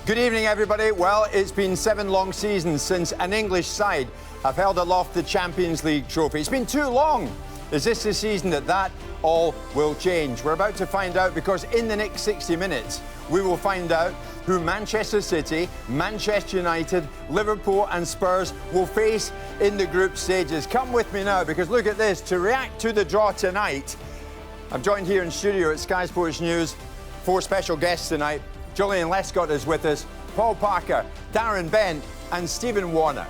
Good evening, everybody. Well, it's been 7 long seasons since an English side have held aloft the Champions League trophy. It's been too long. Is this the season that all will change? We're about to find out, because in the next 60 minutes, we will find out who Manchester City, Manchester United, Liverpool and Spurs will face in the group stages. Come with me now, because look at this. To react to the draw tonight, I'm joined here in studio at Sky Sports News. 4 special guests tonight. Julian Lescott is with us, Paul Parker, Darren Bent and Stephen Warnock.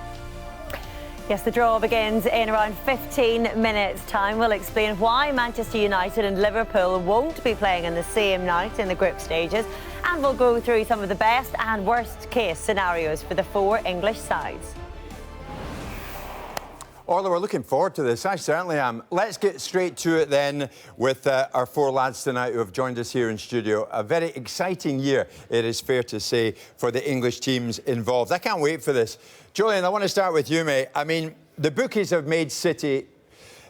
Yes, the draw begins in around 15 minutes' time. We'll explain why Manchester United and Liverpool won't be playing on the same night in the group stages, and we'll go through some of the best and worst case scenarios for the 4 English sides. Orla, we're looking forward to this. I certainly am. Let's get straight to it then with our 4 lads tonight who have joined us here in studio. A very exciting year, it is fair to say, for the English teams involved. I can't wait for this. Julian, I want to start with you, mate. I mean, the bookies have made City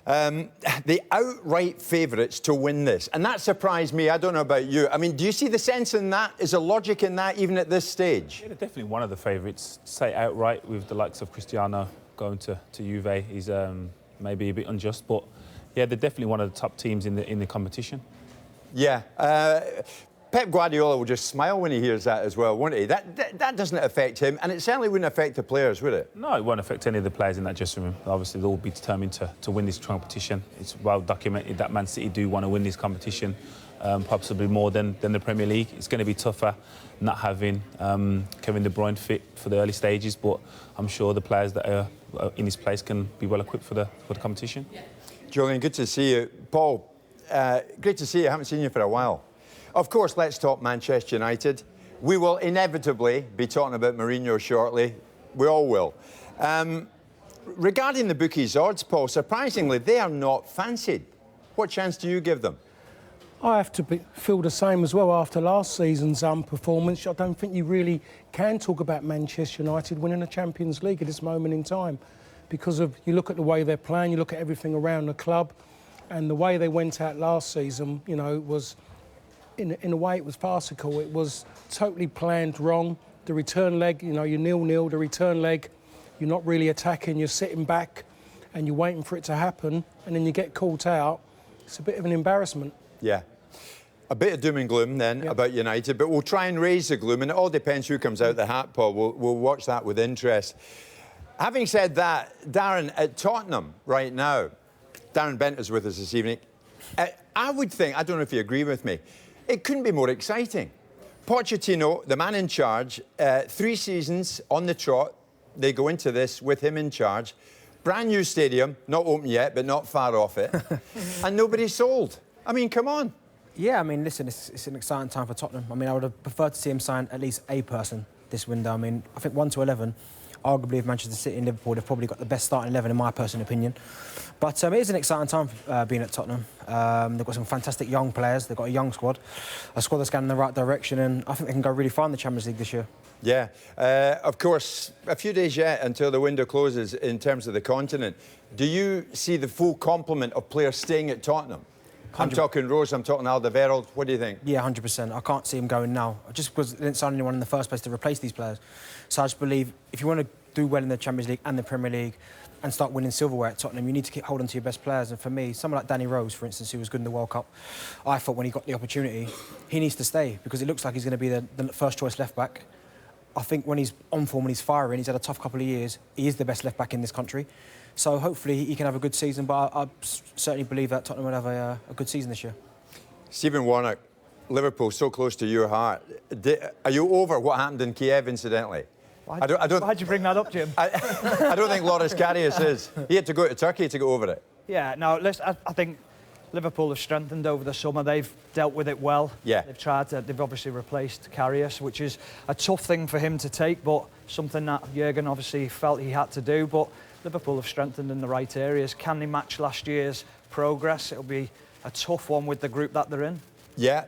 the outright favourites to win this. And that surprised me. I don't know about you. I mean, do you see the sense in that? Is there logic in that, even at this stage? Yeah, they're definitely one of the favourites. Say outright with the likes of Cristiano going to Juve is maybe a bit unjust, but yeah, they're definitely one of the top teams in the competition. Yeah, Pep Guardiola will just smile when he hears that as well, won't he? That doesn't affect him, and it certainly wouldn't affect the players, would it? No, it won't affect any of the players in that dressing room. Obviously, they'll all be determined to win this competition. It's well documented that Man City do want to win this competition, possibly more than the Premier League. It's going to be tougher not having Kevin De Bruyne fit for the early stages, but I'm sure the players that are in his place can be well equipped for the competition. Julian, good to see you. Paul, great to see you. I haven't seen you for a while. Of course, let's talk Manchester United. We will inevitably be talking about Mourinho shortly. We all will. Regarding the bookies' odds, Paul, surprisingly, they are not fancied. What chance do you give them? I have to feel the same as well after last season's performance. I don't think you really can talk about Manchester United winning the Champions League at this moment in time, because of, you look at the way they're playing, you look at everything around the club, and the way they went out last season, you know, it was, in a way, it was farcical. It was totally planned wrong. The return leg, you know, you're 0-0, the return leg, you're not really attacking, you're sitting back and you're waiting for it to happen, and then you get caught out. It's a bit of an embarrassment. Yeah. A bit of doom and gloom then about United, but we'll try and raise the gloom, and it all depends who comes out the hat, Paul. We'll watch that with interest. Having said that, Darren, at Tottenham right now, Darren Bent is with us this evening. I would think, I don't know if you agree with me, it couldn't be more exciting. Pochettino, the man in charge, 3 seasons on the trot. They go into this with him in charge. Brand new stadium, not open yet, but not far off it. And nobody's sold. I mean, come on. Yeah, I mean, listen, it's an exciting time for Tottenham. I mean, I would have preferred to see him sign at least a person this window. I mean, I think 1 to 11, arguably, if Manchester City and Liverpool, they've probably got the best starting 11 in my personal opinion. But it is an exciting time being at Tottenham. They've got some fantastic young players. They've got a young squad, a squad that's going in the right direction, and I think they can go really far in the Champions League this year. Yeah, of course, a few days yet until the window closes in terms of the continent. Do you see the full complement of players staying at Tottenham? I'm talking Rose, I'm talking Alderweireld. What do you think? Yeah, 100%. I can't see him going now, just because they didn't sign anyone in the first place to replace these players. So I just believe if you want to do well in the Champions League and the Premier League and start winning silverware at Tottenham, you need to keep holding to your best players. And for me, someone like Danny Rose, for instance, who was good in the World Cup, I thought when he got the opportunity, he needs to stay, because it looks like he's going to be the first choice left-back. I think when he's on form and he's firing, he's had a tough couple of years, he is the best left-back in this country. So hopefully he can have a good season, but I certainly believe that Tottenham will have a good season this year. Stephen Warnock, Liverpool, so close to your heart. Are you over what happened in Kiev, incidentally? Why'd you bring that up, Jim? I don't think Loris Karius is. He had to go to Turkey to go over it. Yeah, no, listen, I think Liverpool have strengthened over the summer. They've dealt with it well. Yeah. They've obviously replaced Karius, which is a tough thing for him to take, but something that Jurgen obviously felt he had to do. But Liverpool have strengthened in the right areas. Can they match last year's progress? It'll be a tough one with the group that they're in. Yeah.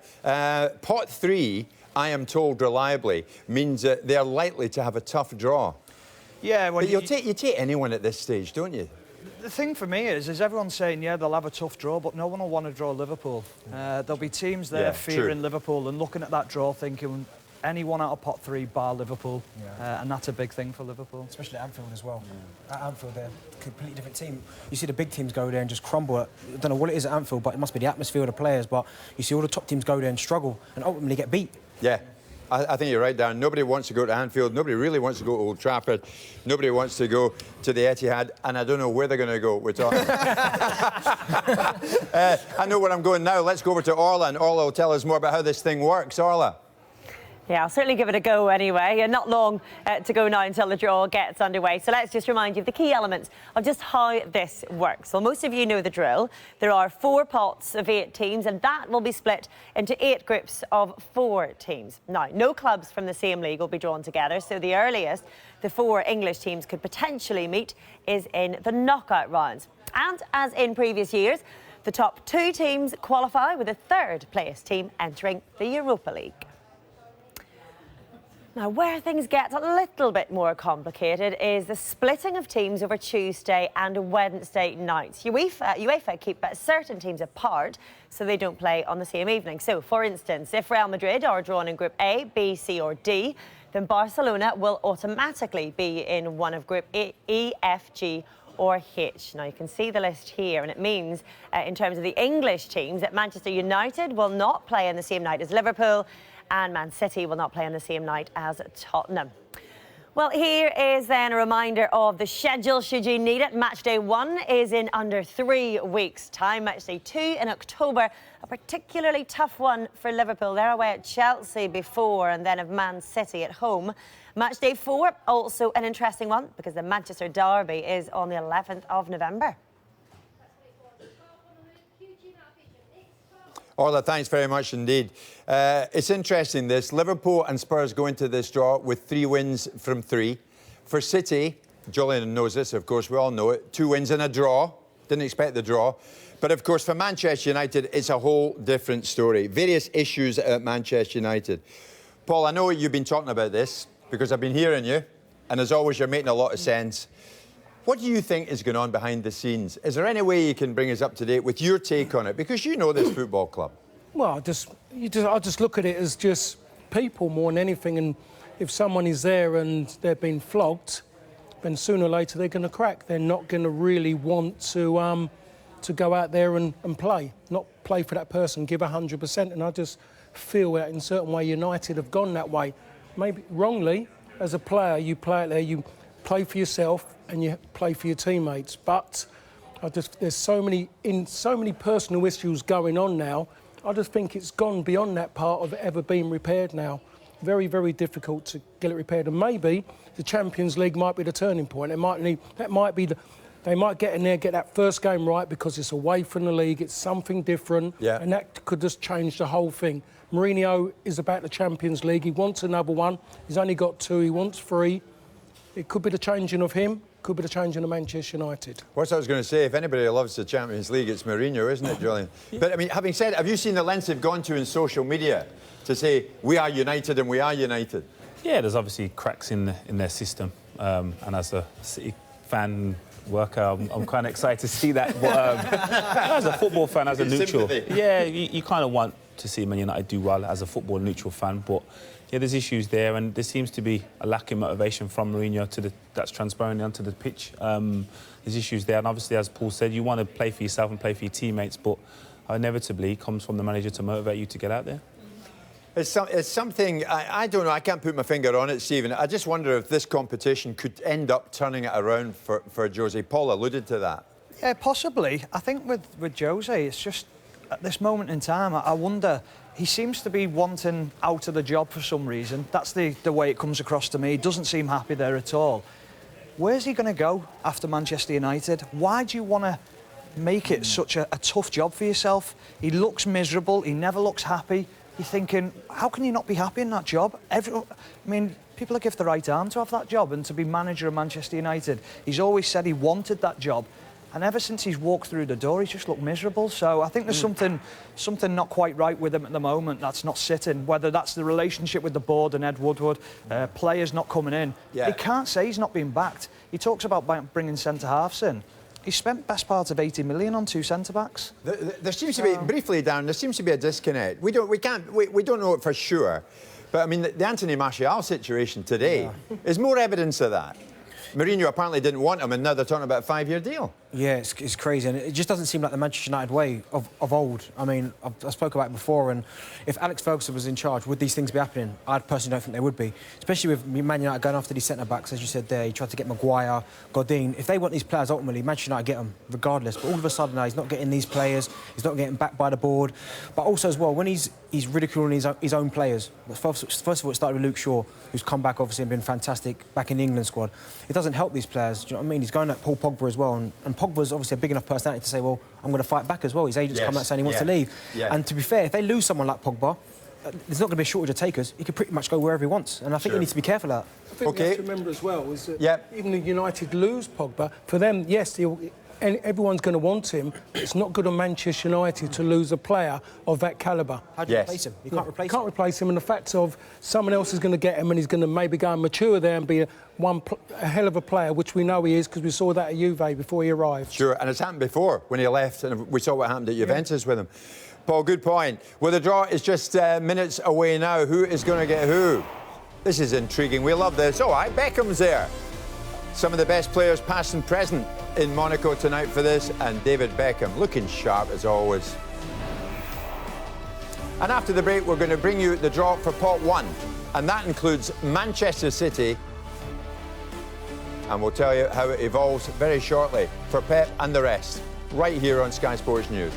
Pot 3, I am told reliably, means that they're likely to have a tough draw. Yeah, well, you take anyone at this stage, don't you? The thing for me is everyone's saying, yeah, they'll have a tough draw, but no one will want to draw Liverpool. There'll be teams there fearing Liverpool and looking at that draw thinking, anyone out of pot 3 bar Liverpool, and that's a big thing for Liverpool. Especially at Anfield as well. At Anfield, they're a completely different team. You see the big teams go there and just crumble. I don't know what it is at Anfield, but it must be the atmosphere of the players. But you see all the top teams go there and struggle and ultimately get beat. Yeah. I think you're right, Darren. Nobody wants to go to Anfield. Nobody really wants to go to Old Trafford. Nobody wants to go to the Etihad. And I don't know where they're going to go. We're talking. I know where I'm going now. Let's go over to Orla, and Orla will tell us more about how this thing works. Orla. Yeah, I'll certainly give it a go anyway. And not long to go now until the draw gets underway. So let's just remind you of the key elements of just how this works. Well, most of you know the drill. There are 4 pots of 8 teams, and that will be split into 8 groups of 4 teams. Now, no clubs from the same league will be drawn together, so the earliest the 4 English teams could potentially meet is in the knockout rounds. And as in previous years, the top 2 teams qualify, with a 3rd place team entering the Europa League. Now, where things get a little bit more complicated is the splitting of teams over Tuesday and Wednesday nights. UEFA keep certain teams apart so they don't play on the same evening. So, for instance, if Real Madrid are drawn in Group A, B, C or D, then Barcelona will automatically be in one of Group E, F, G or H. Now, you can see the list here, and it means, in terms of the English teams, that Manchester United will not play on the same night as Liverpool, and Man City will not play on the same night as Tottenham. Well, here is then a reminder of the schedule should you need it. Match day 1 is in under 3 weeks' time. Match day 2 in October, a particularly tough one for Liverpool. They're away at Chelsea before, and then of Man City at home. Match day 4, also an interesting one, because the Manchester derby is on the 11th of November. Orla, thanks very much indeed. It's interesting this. Liverpool and Spurs go into this draw with 3 wins from 3. For City, Julian knows this, of course, we all know it, 2 wins and a draw. Didn't expect the draw. But of course, for Manchester United, it's a whole different story. Various issues at Manchester United. Paul, I know you've been talking about this because I've been hearing you, and as always, you're making a lot of sense. What do you think is going on behind the scenes? Is there any way you can bring us up to date with your take on it? Because you know this football club. Well, I just look at it as just people more than anything. And if someone is there and they've been flogged, then sooner or later they're going to crack. They're not going to really want to go out there and play, not play for that person, give 100%. And I just feel that in a certain way United have gone that way. Maybe wrongly, as a player, you play out there, you play for yourself and you play for your teammates. But there's so many personal issues going on now. I just think it's gone beyond that part of ever being repaired now. Very, very difficult to get it repaired. And maybe the Champions League might be the turning point. They might get in there, get that first game right because it's away from the league, it's something different, and that could just change the whole thing. Mourinho is about the Champions League. He wants another one. He's only got 2. He wants 3. It could be the changing of him. Could be the changing of Manchester United. What I was going to say, if anybody loves the Champions League, it's Mourinho, isn't it, Julian? But, I mean, having said, have you seen the lengths they've gone to in social media to say, we are united and we are united? Yeah, there's obviously cracks in their system. And as a City fan worker, I'm kind of excited to see that. But, as a football fan, as a neutral, you kind of want to see Man United do well as a football neutral fan. But yeah, there's issues there, and there seems to be a lack of motivation from Mourinho that's transparent onto the pitch. There's issues there, and obviously, as Paul said, you want to play for yourself and play for your teammates, but inevitably it comes from the manager to motivate you to get out there. It's something, I don't know, I can't put my finger on it, Stephen. I just wonder if this competition could end up turning it around for Jose. Paul alluded to that. Yeah, possibly. I think with Jose, it's just, at this moment in time, I wonder, he seems to be wanting out of the job for some reason. That's the way it comes across to me. He doesn't seem happy there at all. Where's he going to go after Manchester United? Why do you want to make it such a tough job for yourself? He looks miserable. He never looks happy. You're thinking, how can you not be happy in that job? People are given the right arm to have that job and to be manager of Manchester United. He's always said he wanted that job. And ever since he's walked through the door, he's just looked miserable. So I think there's something not quite right with him at the moment that's not sitting, whether that's the relationship with the board and Ed Woodward, players not coming in. Yeah. He can't say he's not being backed. He talks about bringing centre-halves in. He spent best part of 80 million on 2 centre-backs. There seems to be, briefly, Darren, there seems to be a disconnect. We don't know it for sure. But I mean, the Anthony Martial situation today is more evidence of that. Mourinho apparently didn't want him, and now they're talking about a 5-year deal. Yeah, it's crazy, and it just doesn't seem like the Manchester United way of old. I mean, I spoke about it before, and if Alex Ferguson was in charge, would these things be happening? I personally don't think they would be, especially with Man United going after these centre-backs, as you said there. He tried to get Maguire, Godin. If they want these players, ultimately, Manchester United get them, regardless. But all of a sudden now, he's not getting these players, he's not getting backed by the board. But also as well, when he's ridiculing his own players, first of all, it started with Luke Shaw, who's come back, obviously, and been fantastic back in the England squad. It doesn't help these players, do you know what I mean? He's going at Paul Pogba as well, and Pogba's obviously a big enough personality to say, well, I'm going to fight back as well. His agent's come out saying he wants to leave. And to be fair, if they lose someone like Pogba, there's not going to be a shortage of takers. He can pretty much go wherever he wants. And I think you need to be careful of that. I think we have to remember as well is that even if United lose Pogba, for them, yes, and everyone's going to want him. It's not good on Manchester United to lose a player of that calibre. How do you replace him? You can't replace him. Can't replace him, and the fact of someone else is going to get him, and he's going to maybe go and mature there and be a hell of a player, which we know he is because we saw that at Juve before he arrived. Sure, and it's happened before when he left, and we saw what happened at Juventus with him. Paul, good point. Well, the draw is just minutes away now. Who is going to get who? This is intriguing. We love this. All right, Beckham's there. Some of the best players, past and present, in Monaco tonight for this, and David Beckham looking sharp as always. And after the break, we're going to bring you the draw for pot 1, and that includes Manchester City, and we'll tell you how it evolves very shortly for Pep and the rest, right here on Sky Sports News.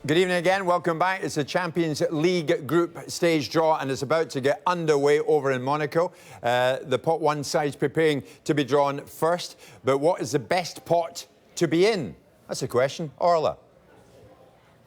Good evening again. Welcome back. It's the Champions League group stage draw and it's about to get underway over in Monaco. The pot one side's preparing to be drawn first. But what is the best pot to be in? That's the question. Orla.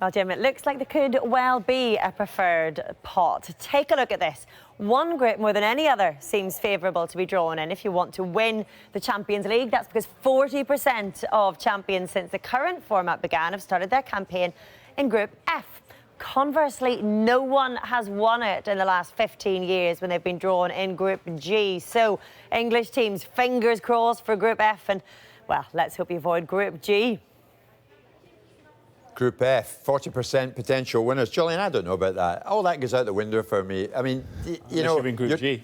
Well, Jim, it looks like there could well be a preferred pot. Take a look at this. One group more than any other seems favourable to be drawn in if you want to win the Champions League. That's because 40% of champions since the current format began have started their campaign in Group F. Conversely, no one has won it in the last 15 years when they've been drawn in Group G. So, English teams, fingers crossed for Group F and, well, let's hope you avoid Group G. Group F, 40% potential winners. Julian, I don't know about that. All that goes out the window for me. I mean, you know... You're in Group G.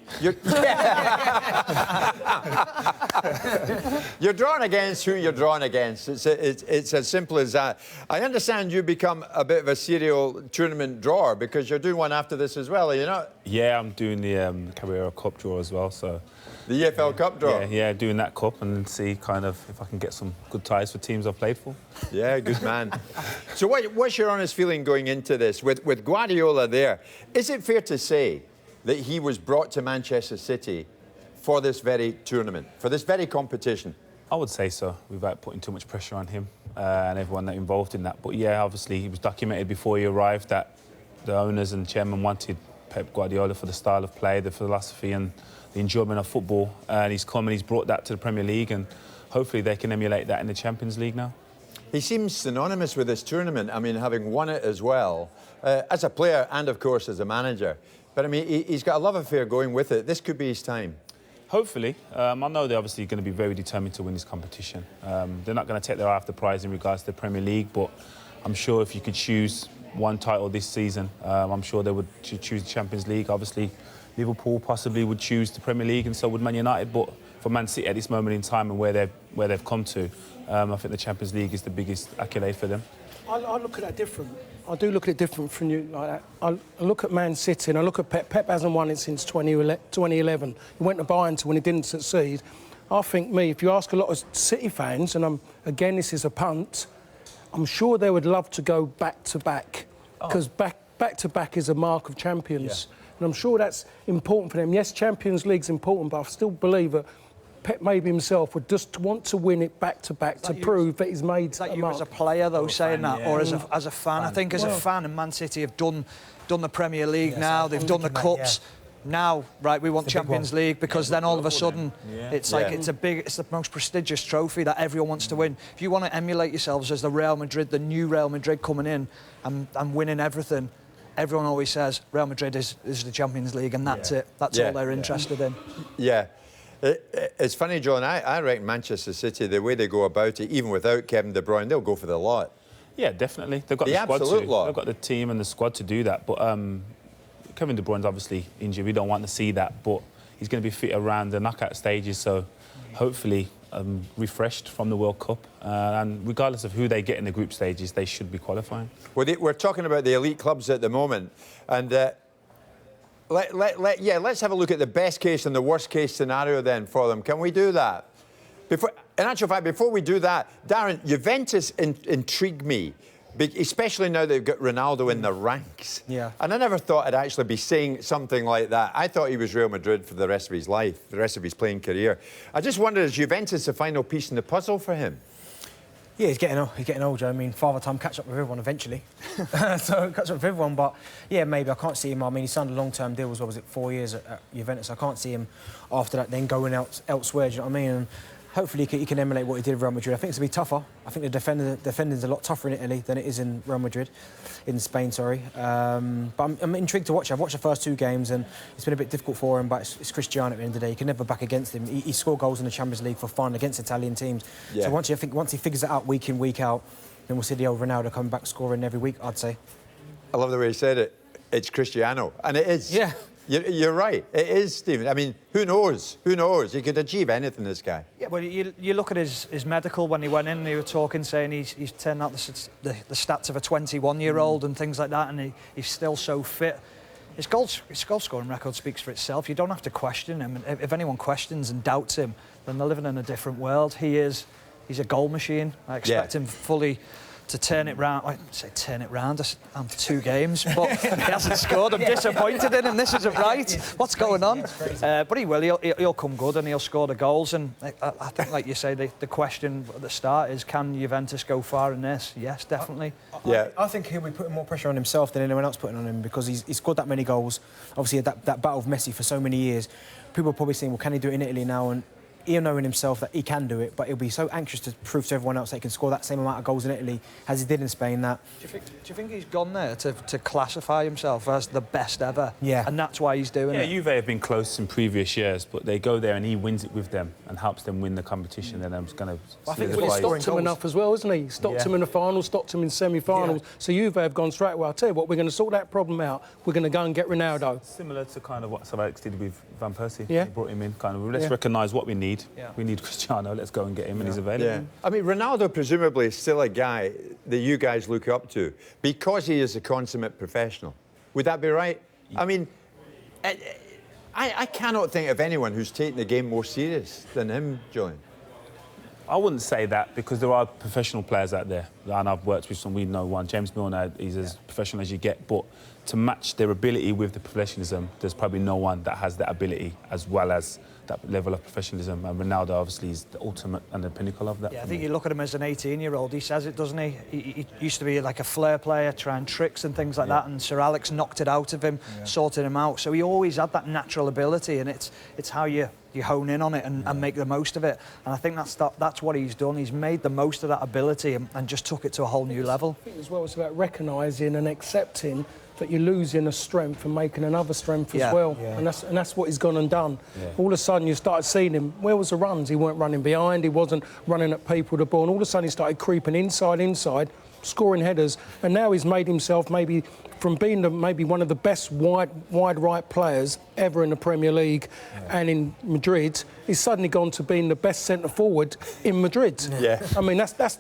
You're drawn against who you're drawn against. It's as simple as that. I understand you become a bit of a serial tournament drawer because you're doing one after this as well, are you not? Yeah, I'm doing the Carrera Cup draw as well, so... The EFL Cup draw? Yeah, doing that cup and see kind of if I can get some good ties for teams I've played for. Yeah, good man. So what's your honest feeling going into this? With Guardiola there, is it fair to say that he was brought to Manchester City for this very tournament, for this very competition? I would say so, without putting too much pressure on him and everyone that involved in that. But yeah, obviously he was documented before he arrived that the owners and chairman wanted Pep Guardiola for the style of play, the philosophy and the enjoyment of football, and he's come and he's brought that to the Premier League, and hopefully they can emulate that in the Champions League now. He seems synonymous with this tournament, I mean, having won it as well, as a player and, of course, as a manager. But, I mean, he's got a love affair going with it. This could be his time. Hopefully. I know they're obviously going to be very determined to win this competition. They're not going to take their eye off the prize in regards to the Premier League, but I'm sure if you could choose one title this season, I'm sure they would choose the Champions League. Obviously, Liverpool possibly would choose the Premier League and so would Man United, but for Man City at this moment in time and where they've come to, I think the Champions League is the biggest accolade for them. I look at that different. I do look at it different from you like that. I look at Man City and I look at Pep. Pep hasn't won it since 2011. He went to Bayern when he didn't succeed. I think if you ask a lot of City fans, and again, this is a punt, I'm sure they would love to go back to back because back to back is a mark of champions. Yeah. And I'm sure that's important for them. Yes, Champions League's important, but I still believe that Pep maybe himself would just want to win it back to back to prove that he's made is that a you mark. As a player, though, saying that, yeah. or as a fan? I think as a fan, and Man City have done the Premier League now. They've done the cups. Now, right, we want Champions League because then all of a sudden it's like it's the most prestigious trophy that everyone wants to win. If you want to emulate yourselves as the Real Madrid, the new Real Madrid coming in and winning everything. Everyone always says Real Madrid is the Champions League and that's it. That's all they're interested in. Yeah. It's funny, John, I reckon Manchester City, the way they go about it, even without Kevin De Bruyne, they'll go for the lot. Yeah, definitely. They've got the squad They've got the team and the squad to do that. But Kevin De Bruyne's obviously injured. We don't want to see that. But he's going to be fit around the knockout stages. So hopefully refreshed from the World Cup. And regardless of who they get in the group stages, they should be qualifying. We're talking about the elite clubs at the moment. And let's have a look at the best case and the worst case scenario then for them. Can we do that? In actual fact, before we do that, Darren, Juventus intrigue me, especially now they've got Ronaldo in the ranks. Yeah. And I never thought I'd actually be saying something like that. I thought he was Real Madrid for the rest of his life, the rest of his playing career. I just wondered, is Juventus the final piece in the puzzle for him? Yeah, he's getting older. I mean, Father Time catch up with everyone eventually. So catch up with everyone, but yeah, maybe I can't see him. I mean, he signed a long-term deal as well. Was it 4 years at Juventus? I can't see him after that then going out elsewhere. Do you know what I mean? And hopefully he can emulate what he did at Real Madrid. I think it's going to be tougher. I think the defending's a lot tougher in Italy than it is in Real Madrid, in Spain, sorry. But I'm intrigued to watch. I've watched the first 2 games and it's been a bit difficult for him, but it's Cristiano at the end of the day. You can never back against him. He scored goals in the Champions League for fun against Italian teams. Yeah. So once he figures it out week in, week out, then we'll see the old Ronaldo coming back scoring every week, I'd say. I love the way he said it. It's Cristiano. And it is. Yeah. You're right. It is, Stephen. I mean, who knows? Who knows? He could achieve anything, this guy. Yeah, well, you look at his medical when he went in, they were talking, saying he's turned out the stats of a 21-year-old and things like that, and he's still so fit. His goal scoring record speaks for itself. You don't have to question him. And if anyone questions and doubts him, then they're living in a different world. He's a goal machine. I expect him fully to turn it round. I'd say turn it round. I'm 2 games, but he hasn't scored. I'm disappointed in him. This isn't right. What's going on? But he will. He'll come good and he'll score the goals. And I think, like you say, the question at the start is, can Juventus go far in this? Yes, definitely. I think he'll be putting more pressure on himself than anyone else putting on him, because he's scored that many goals. Obviously, that battle with Messi for so many years. People are probably saying, well, can he do it in Italy now? And he'll know in himself that he can do it, but he'll be so anxious to prove to everyone else that he can score that same amount of goals in Italy as he did in Spain. That do you think he's gone there to classify himself as the best ever? Yeah. And that's why he's doing it? Yeah, Juve have been close in previous years, but they go there and he wins it with them and helps them win the competition. And I'm just going to. I think he stopped him enough as well, isn't he? Stopped him in the final, stopped him in semi-finals. Yeah. So Juve have gone straight. Well, I'll tell you what, we're going to sort that problem out. We're going to go and get Ronaldo. Similar to kind of what Alex did with Van Persie. Yeah. He brought him in. Kind of, let's recognise what we need. Yeah. We need Cristiano. Let's go and get him, and he's available. Yeah. I mean, Ronaldo presumably is still a guy that you guys look up to because he is a consummate professional. Would that be right? Yeah. I mean, I cannot think of anyone who's taken the game more serious than him, Julian. I wouldn't say that, because there are professional players out there, and I've worked with some. We know one, James Milner. He's as professional as you get, but to match their ability with the professionalism, there's probably no one that has that ability as well as that level of professionalism. And Ronaldo obviously is the ultimate and the pinnacle of that. Yeah, I think you look at him as an 18-year-old. He says it, doesn't he? He used to be like a flair player, trying tricks and things like that. And Sir Alex knocked it out of him, sorted him out. So he always had that natural ability, and it's how you hone in on it and make the most of it. And I think that's what he's done. He's made the most of that ability and just took it to a whole new level. I think as well, it's about recognising and accepting that you're losing a strength and making another strength as well. Yeah. And that's what he's gone and done. Yeah. All of a sudden you started seeing him, where was the runs? He weren't running behind, he wasn't running at people to ball, and all of a sudden he started creeping inside, scoring headers, and now he's made himself maybe from being maybe one of the best wide right players ever in the Premier League and in Madrid, he's suddenly gone to being the best centre forward in Madrid. Yeah. I mean, that's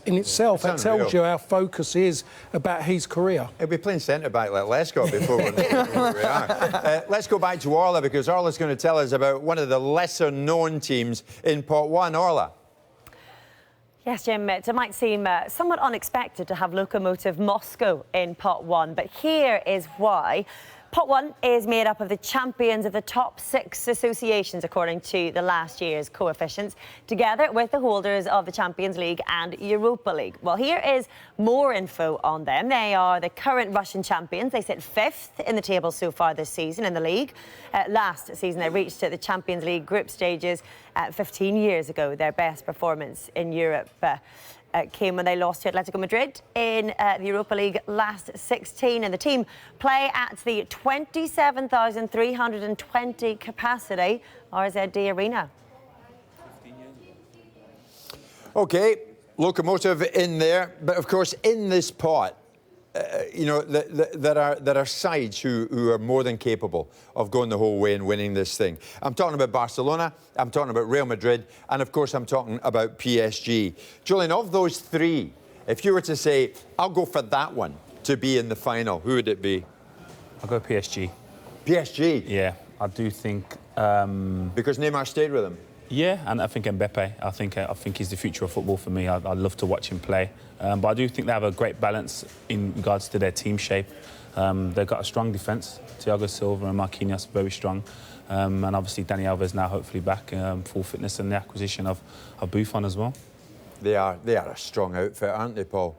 in itself, that tells you how focus is about his career. He'll be playing centre back like Lescott before we are. Let's go back to Orla, because Orla's going to tell us about one of the lesser known teams in Pot 1. Orla. Yes, Jim, it might seem somewhat unexpected to have Lokomotiv Moscow in Pot 1, but here is why. Pot 1 is made up of the champions of the top 6 associations, according to the last year's coefficients, together with the holders of the Champions League and Europa League. Well, here is more info on them. They are the current Russian champions. They sit 5th in the table so far this season in the league. Last season, they reached the Champions League group stages 15 years ago. Their best performance in Europe came when they lost to Atletico Madrid in the Europa League last 16, and the team play at the 27,320 capacity RZD Arena. OK, Lokomotiv in there, but of course in this pot, you know, there are sides who are more than capable of going the whole way and winning this thing. I'm talking about Barcelona, I'm talking about Real Madrid, and of course I'm talking about PSG. Julian, of those 3, if you were to say, I'll go for that one to be in the final, who would it be? I'll go PSG. PSG? Yeah, I do think... Because Neymar stayed with him? Yeah, and I think Mbappe. I think he's the future of football for me. I'd love to watch him play. But I do think they have a great balance in regards to their team shape. They've got a strong defence. Thiago Silva and Marquinhos are very strong. And obviously Dani Alves now hopefully back full fitness, and the acquisition of Buffon as well. They are a strong outfit, aren't they, Paul?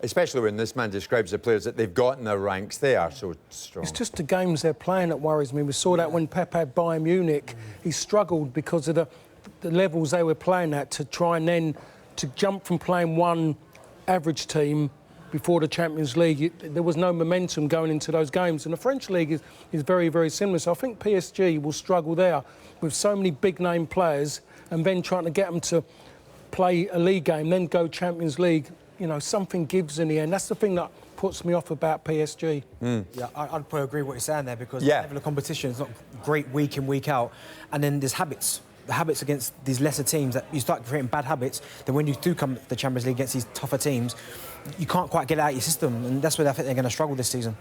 Especially when this man describes the players that they've got in their ranks, they are so strong. It's just the games they're playing that worries me. We saw that when Pep had Bayern Munich. He struggled because of the levels they were playing at, to try and then to jump from playing one average team before the Champions League. There was no momentum going into those games. And the French League is very, very similar. So I think PSG will struggle there with so many big-name players, and then trying to get them to play a league game, then go Champions League. You know, something gives in the end. That's the thing that puts me off about PSG. Yeah, I'd probably agree with what you're saying there, because the level of competition is not great week in, week out. And then there's habits. The habits against these lesser teams, that you start creating bad habits, then when you do come to the Champions League against these tougher teams, you can't quite get it out of your system, and that's where I think they're going to struggle this season.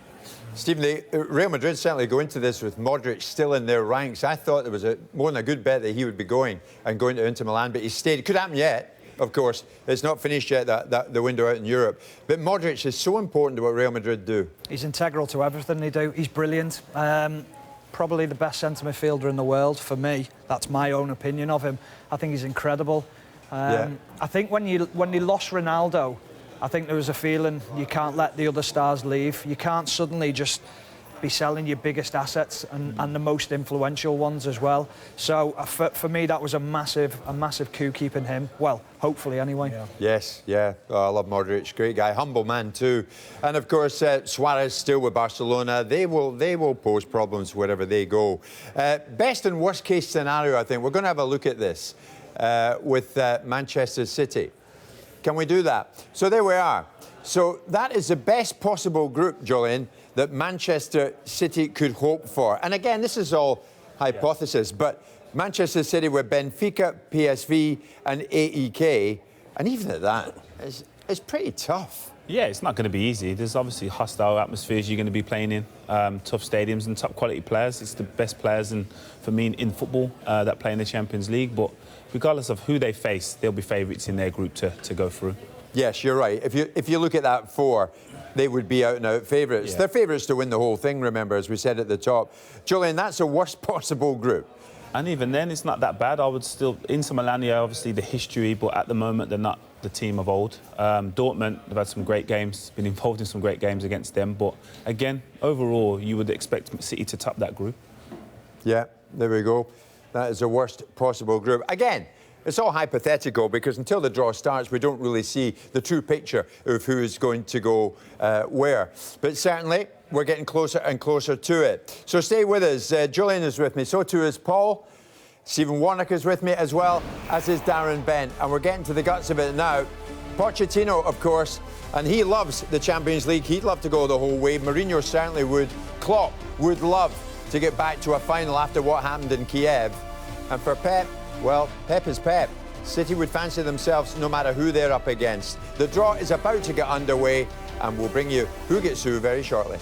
Stephen, Real Madrid certainly go into this with Modric still in their ranks. I thought there was more than a good bet that he would be going to Inter Milan, but he stayed. It could happen yet. of course. It's not finished yet, the window out in Europe. But Modric is so important to what Real Madrid do. He's integral to everything they do. He's brilliant. Probably the best centre midfielder in the world for me. That's my own opinion of him. I think he's incredible. I think when you lost Ronaldo, I think there was a feeling you can't let the other stars leave. You can't suddenly just be selling your biggest assets and the most influential ones as well. So for me, that was a massive coup keeping him. Well, hopefully anyway. Yeah. Yes, yeah. Oh, I love Modric. Great guy, humble man too. And of course, Suarez still with Barcelona. They will pose problems wherever they go. Best and worst case scenario, I think. We're going to have a look at this with Manchester City. Can we do that? So there we are. So that is the best possible group, Julian, that Manchester City could hope for. And again, this is all hypothesis, but Manchester City with Benfica, PSV and AEK, and even at that, it's pretty tough. Yeah, it's not going to be easy. There's obviously hostile atmospheres you're going to be playing in, tough stadiums and top quality players. It's the best players, for me, in football that play in the Champions League. But regardless of who they face, they'll be favourites in their group to go through. Yes, you're right. If you look at that four, they would be out-and-out favourites. Yeah. They're favourites to win the whole thing, remember, as we said at the top. Julian, that's the worst possible group. And even then, it's not that bad. I would still... Inter Milan, yeah, obviously the history, but at the moment, they're not the team of old. Dortmund, they've had some great games, been involved in some great games against them. But again, overall, you would expect City to top that group. Yeah, there we go. That is the worst possible group. Again, it's all hypothetical because until the draw starts, we don't really see the true picture of who is going to go where. But certainly, we're getting closer and closer to it. So stay with us. Julian is with me. So too is Paul. Stephen Warnock is with me as well, as is Darren Bent. And we're getting to the guts of it now. Pochettino, of course, and he loves the Champions League. He'd love to go the whole way. Mourinho certainly would. Klopp would love to get back to a final after what happened in Kiev. And for Pep, well, Pep is Pep. City would fancy themselves no matter who they're up against. The draw is about to get underway, and we'll bring you Who Gets Who very shortly.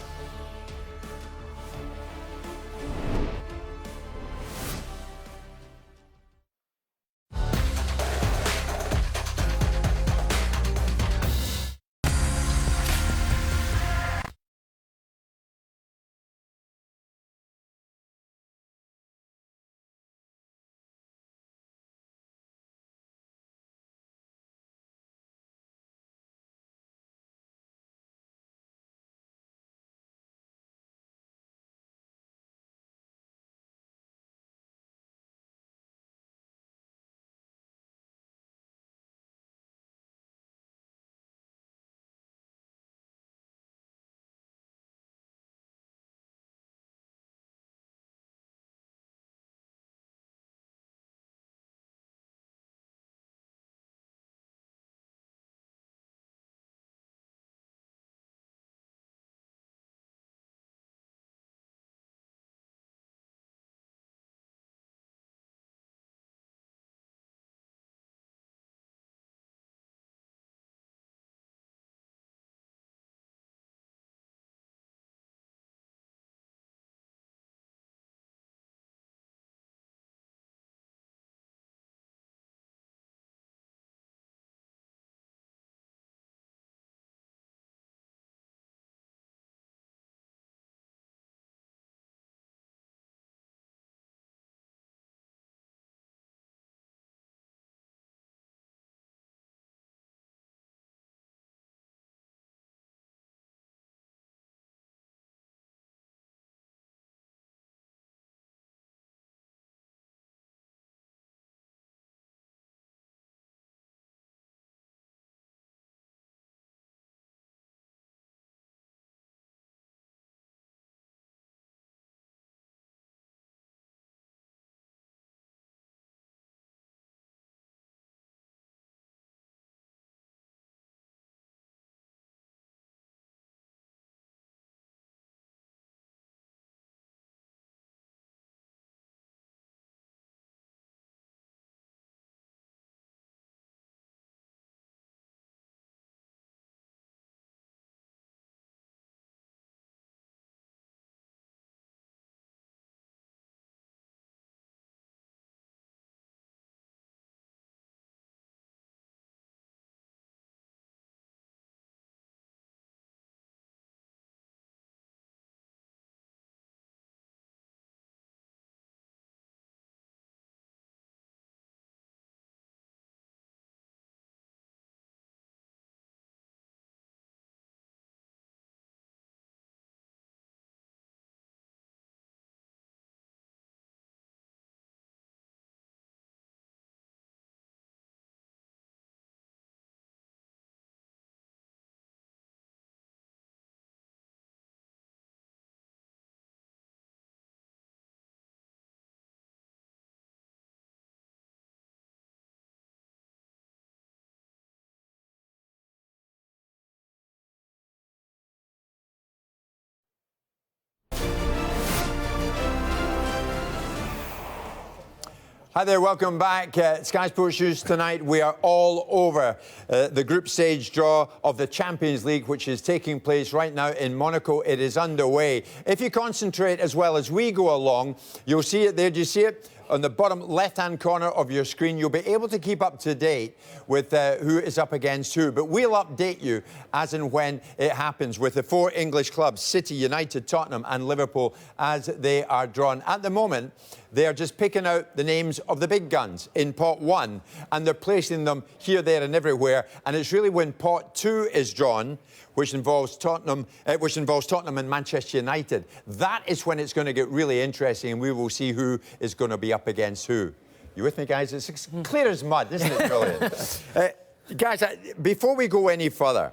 Hi there, welcome back. Sky Sports News tonight. We are all over the group stage draw of the Champions League, which is taking place right now in Monaco. It is underway. If you concentrate as well as we go along, you'll see it there. Do you see it? On the bottom left-hand corner of your screen, you'll be able to keep up to date with who is up against who. But we'll update you as and when it happens with the 4 English clubs, City, United, Tottenham and Liverpool, as they are drawn. At the moment, they are just picking out the names of the big guns in pot 1, and they're placing them here, there and everywhere. And it's really when pot 2 is drawn, which involves Tottenham and Manchester United. That is when it's going to get really interesting, and we will see who is going to be up against who. You with me, guys? It's clear as mud, isn't it, brilliant? Guys, before we go any further,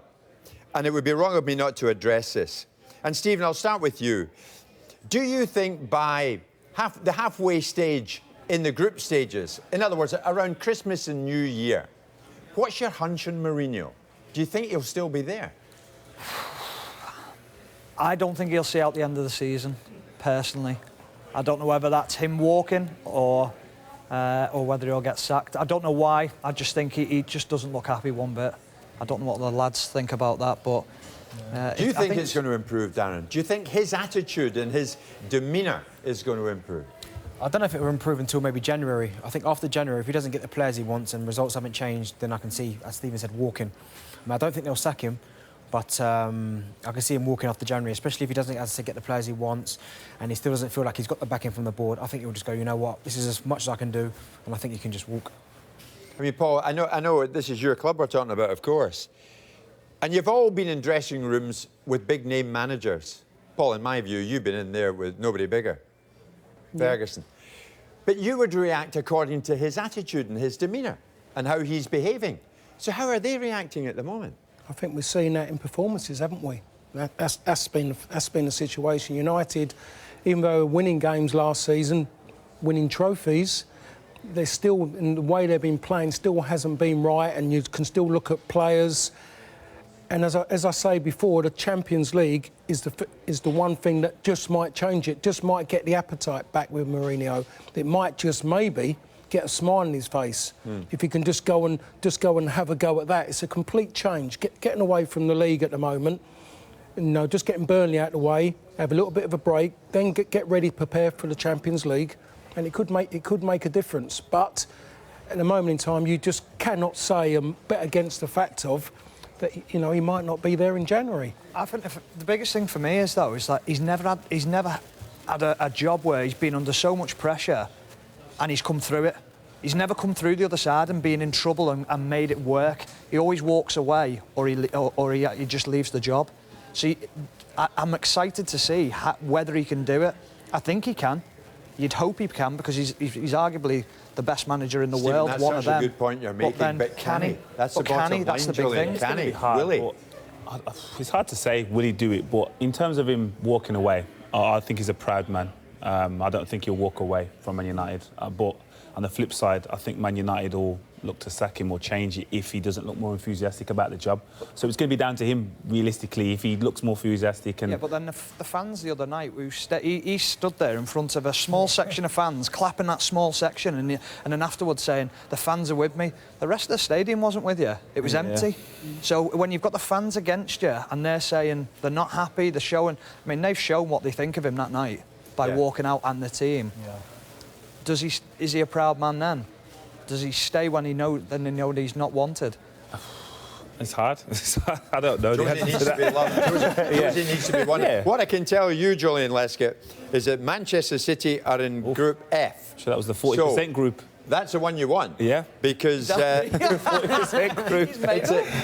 and it would be wrong of me not to address this, and Stephen, I'll start with you. Do you think by the halfway stage in the group stages, in other words, around Christmas and New Year, what's your hunch on Mourinho? Do you think he'll still be there? I don't think he'll see out the end of the season, personally. I don't know whether that's him walking or whether he'll get sacked. I don't know why. I just think he just doesn't look happy one bit. I don't know what the lads think about that, but... Do you think it's going to improve, Darren? Do you think his attitude and his demeanour is going to improve? I don't know if it will improve until maybe January. I think after January, if he doesn't get the players he wants and results haven't changed, then I can see, as Stephen said, walking. I don't think they'll sack him, but I can see him walking after January, especially if he doesn't, as I said, get the players he wants and he still doesn't feel like he's got the backing from the board. I think he'll just go, you know what, this is as much as I can do, and I think he can just walk. I mean, Paul, I know this is your club we're talking about, of course. And you've all been in dressing rooms with big-name managers. Paul, in my view, you've been in there with nobody bigger. Ferguson. But you would react according to his attitude and his demeanour and how he's behaving. So how are they reacting at the moment? I think we've seen that in performances, haven't we? That's been the situation. United, even though winning games last season, winning trophies, they're still, in the way they've been playing, still hasn't been right, and you can still look at players. And as I say before, the Champions League is the one thing that just might change it, just might get the appetite back with Mourinho. It might just maybe get a smile on his face if he can just go and have a go at that. It's a complete change. Getting away from the league at the moment, just getting Burnley out of the way, have a little bit of a break, then get ready, prepare for the Champions League, and it could make a difference. But at the moment in time, you just cannot say and bet against the fact of that he might not be there in January. I think the biggest thing for me is that he's never had a job where he's been under so much pressure and he's come through it. He's never come through the other side and been in trouble and made it work. He always walks away or he just leaves the job. So I'm excited to see whether he can do it. I think he can. You'd hope he can, because he's arguably the best manager in the world. That's one of them. a good point you're making. But can he? That's the bottom line, That's the big thing. Can he? Really? It's hard to say, will he do it? But in terms of him walking away, I think he's a proud man. I don't think he'll walk away from Man United. But on the flip side, I think Man United will look to sack him or change it if he doesn't look more enthusiastic about the job. So it's going to be down to him, realistically, if he looks more enthusiastic. And... Yeah, but then the fans the other night, he stood there in front of a small section of fans, clapping that small section, and then afterwards saying, the fans are with me. The rest of the stadium wasn't with you. It was empty. So when you've got the fans against you and they're saying they're not happy, they're showing... I mean, they've shown what they think of him that night by walking out and the team. Yeah. Is he a proud man then? Does he stay when he knows he's not wanted? It's hard. I don't know. Josie needs to be loved. Josie needs to be won. Yeah. What I can tell you, Julian Lescott, is that Manchester City are in Group F. So that was the 40% group. That's the one you won. Yeah. Because 40% group.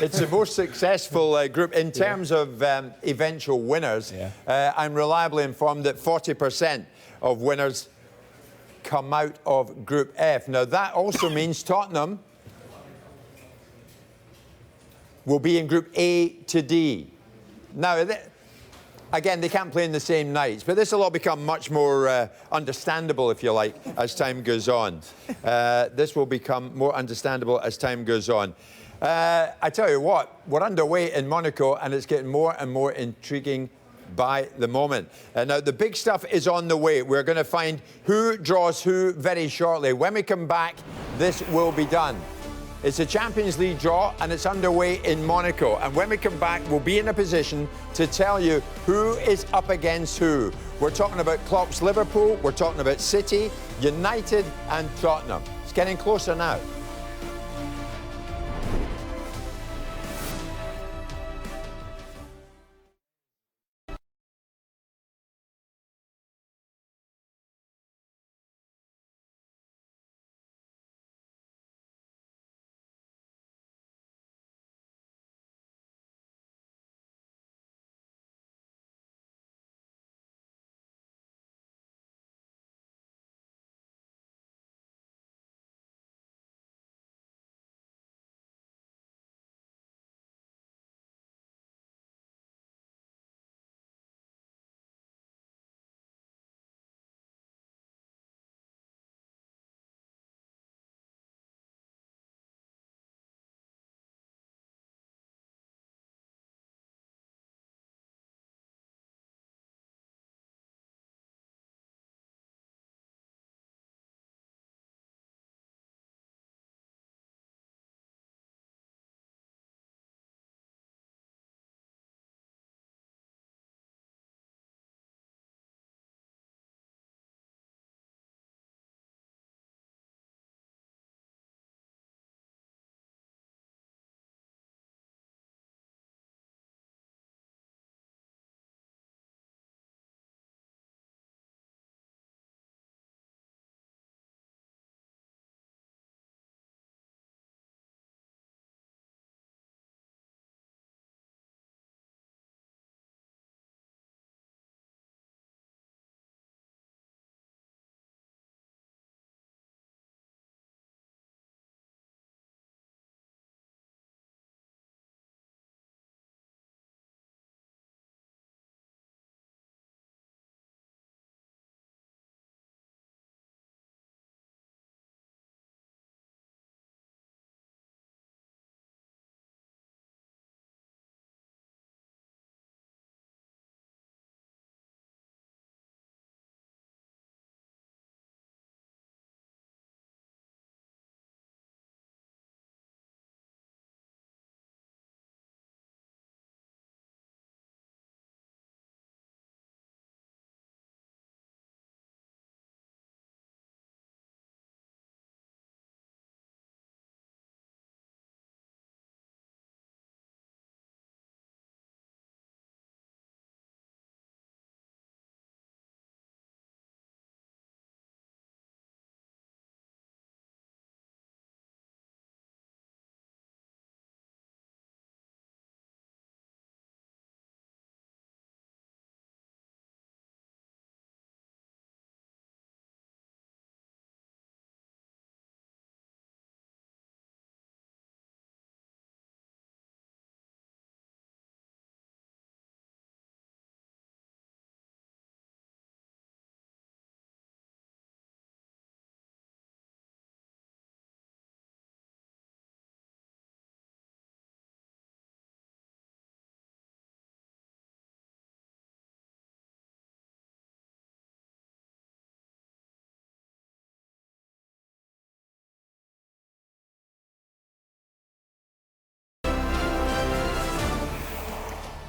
It's the most successful group in terms of eventual winners. Yeah. I'm reliably informed that 40% of winners come out of Group F. Now, that also means Tottenham will be in Group A to D. Now, again, they can't play in the same nights, but this will all become much more understandable, if you like, as time goes on. This will become more understandable as time goes on. I tell you what, we're underway in Monaco, and it's getting more and more intriguing by the moment. Now, the big stuff is on the way. We're going to find who draws who very shortly. When we come back, this will be done. It's a Champions League draw, and it's underway in Monaco. And when we come back, we'll be in a position to tell you who is up against who. We're talking about Klopp's Liverpool, we're talking about City, United and Tottenham. It's getting closer now.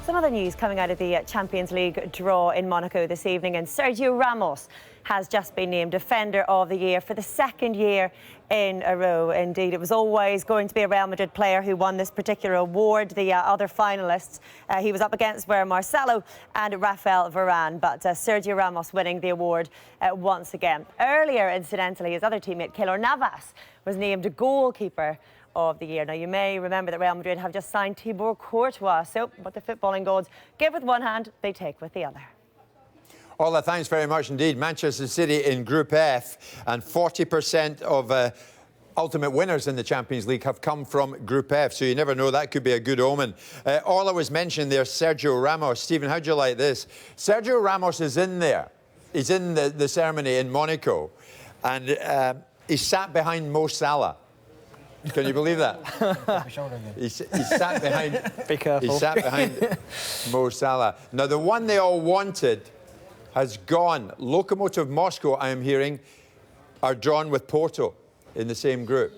Some other news coming out of the Champions League draw in Monaco this evening, and Sergio Ramos has just been named Defender of the Year for the second year in a row. Indeed, it was always going to be a Real Madrid player who won this particular award. The other finalists he was up against were Marcelo and Rafael Varane, but Sergio Ramos winning the award once again. Earlier, incidentally, his other teammate Keylor Navas was named Goalkeeper of the Year. Now, you may remember that Real Madrid have just signed Thibaut Courtois, so what the footballing gods give with one hand, they take with the other. Ola, thanks very much indeed. Manchester City in Group F, and 40% of ultimate winners in the Champions League have come from Group F, so you never know, that could be a good omen. Ola was mentioned there, Sergio Ramos. Stephen, how do you like this? Sergio Ramos is in there. He's in the ceremony in Monaco, and he's sat behind Mo Salah. Can you believe that? He sat behind. Be careful. He sat behind Mo Salah. Now the one they all wanted has gone. Lokomotiv Moscow, I am hearing, are drawn with Porto in the same group.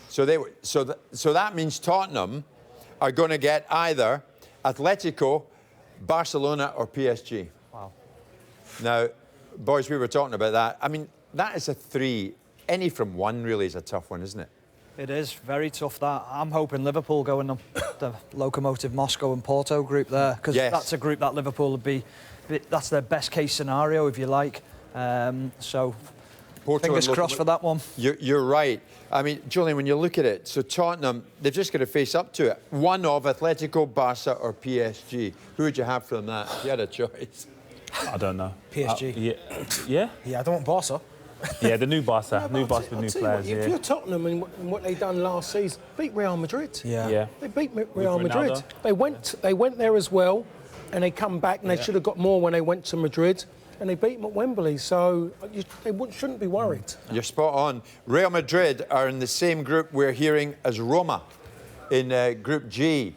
So that means Tottenham are going to get either Atletico, Barcelona, or PSG. Wow. Now, boys, we were talking about that. I mean, that is a 3. Any from 1 really is a tough one, isn't it? It is very tough. That I'm hoping Liverpool go in the Lokomotiv Moscow and Porto group there, because that's a group that Liverpool would be. That's their best case scenario, if you like. So Porto fingers crossed for that one. You're right. I mean, Julian, when you look at it, so Tottenham, they've just got to face up to it. One of Atletico, Barca, or PSG. Who would you have from that? If you had a choice. I don't know. PSG. Yeah? Yeah, I don't want Barca. Yeah, the new Barca. No, New Barca with new players, If you're Tottenham and what they done last season, beat Real Madrid. Yeah. They beat Real With Madrid. Ronaldo. They went there as well, and they come back, and they should have got more when they went to Madrid, and they beat them at Wembley. So they shouldn't be worried. You're spot on. Real Madrid are in the same group we're hearing as Roma in Group G.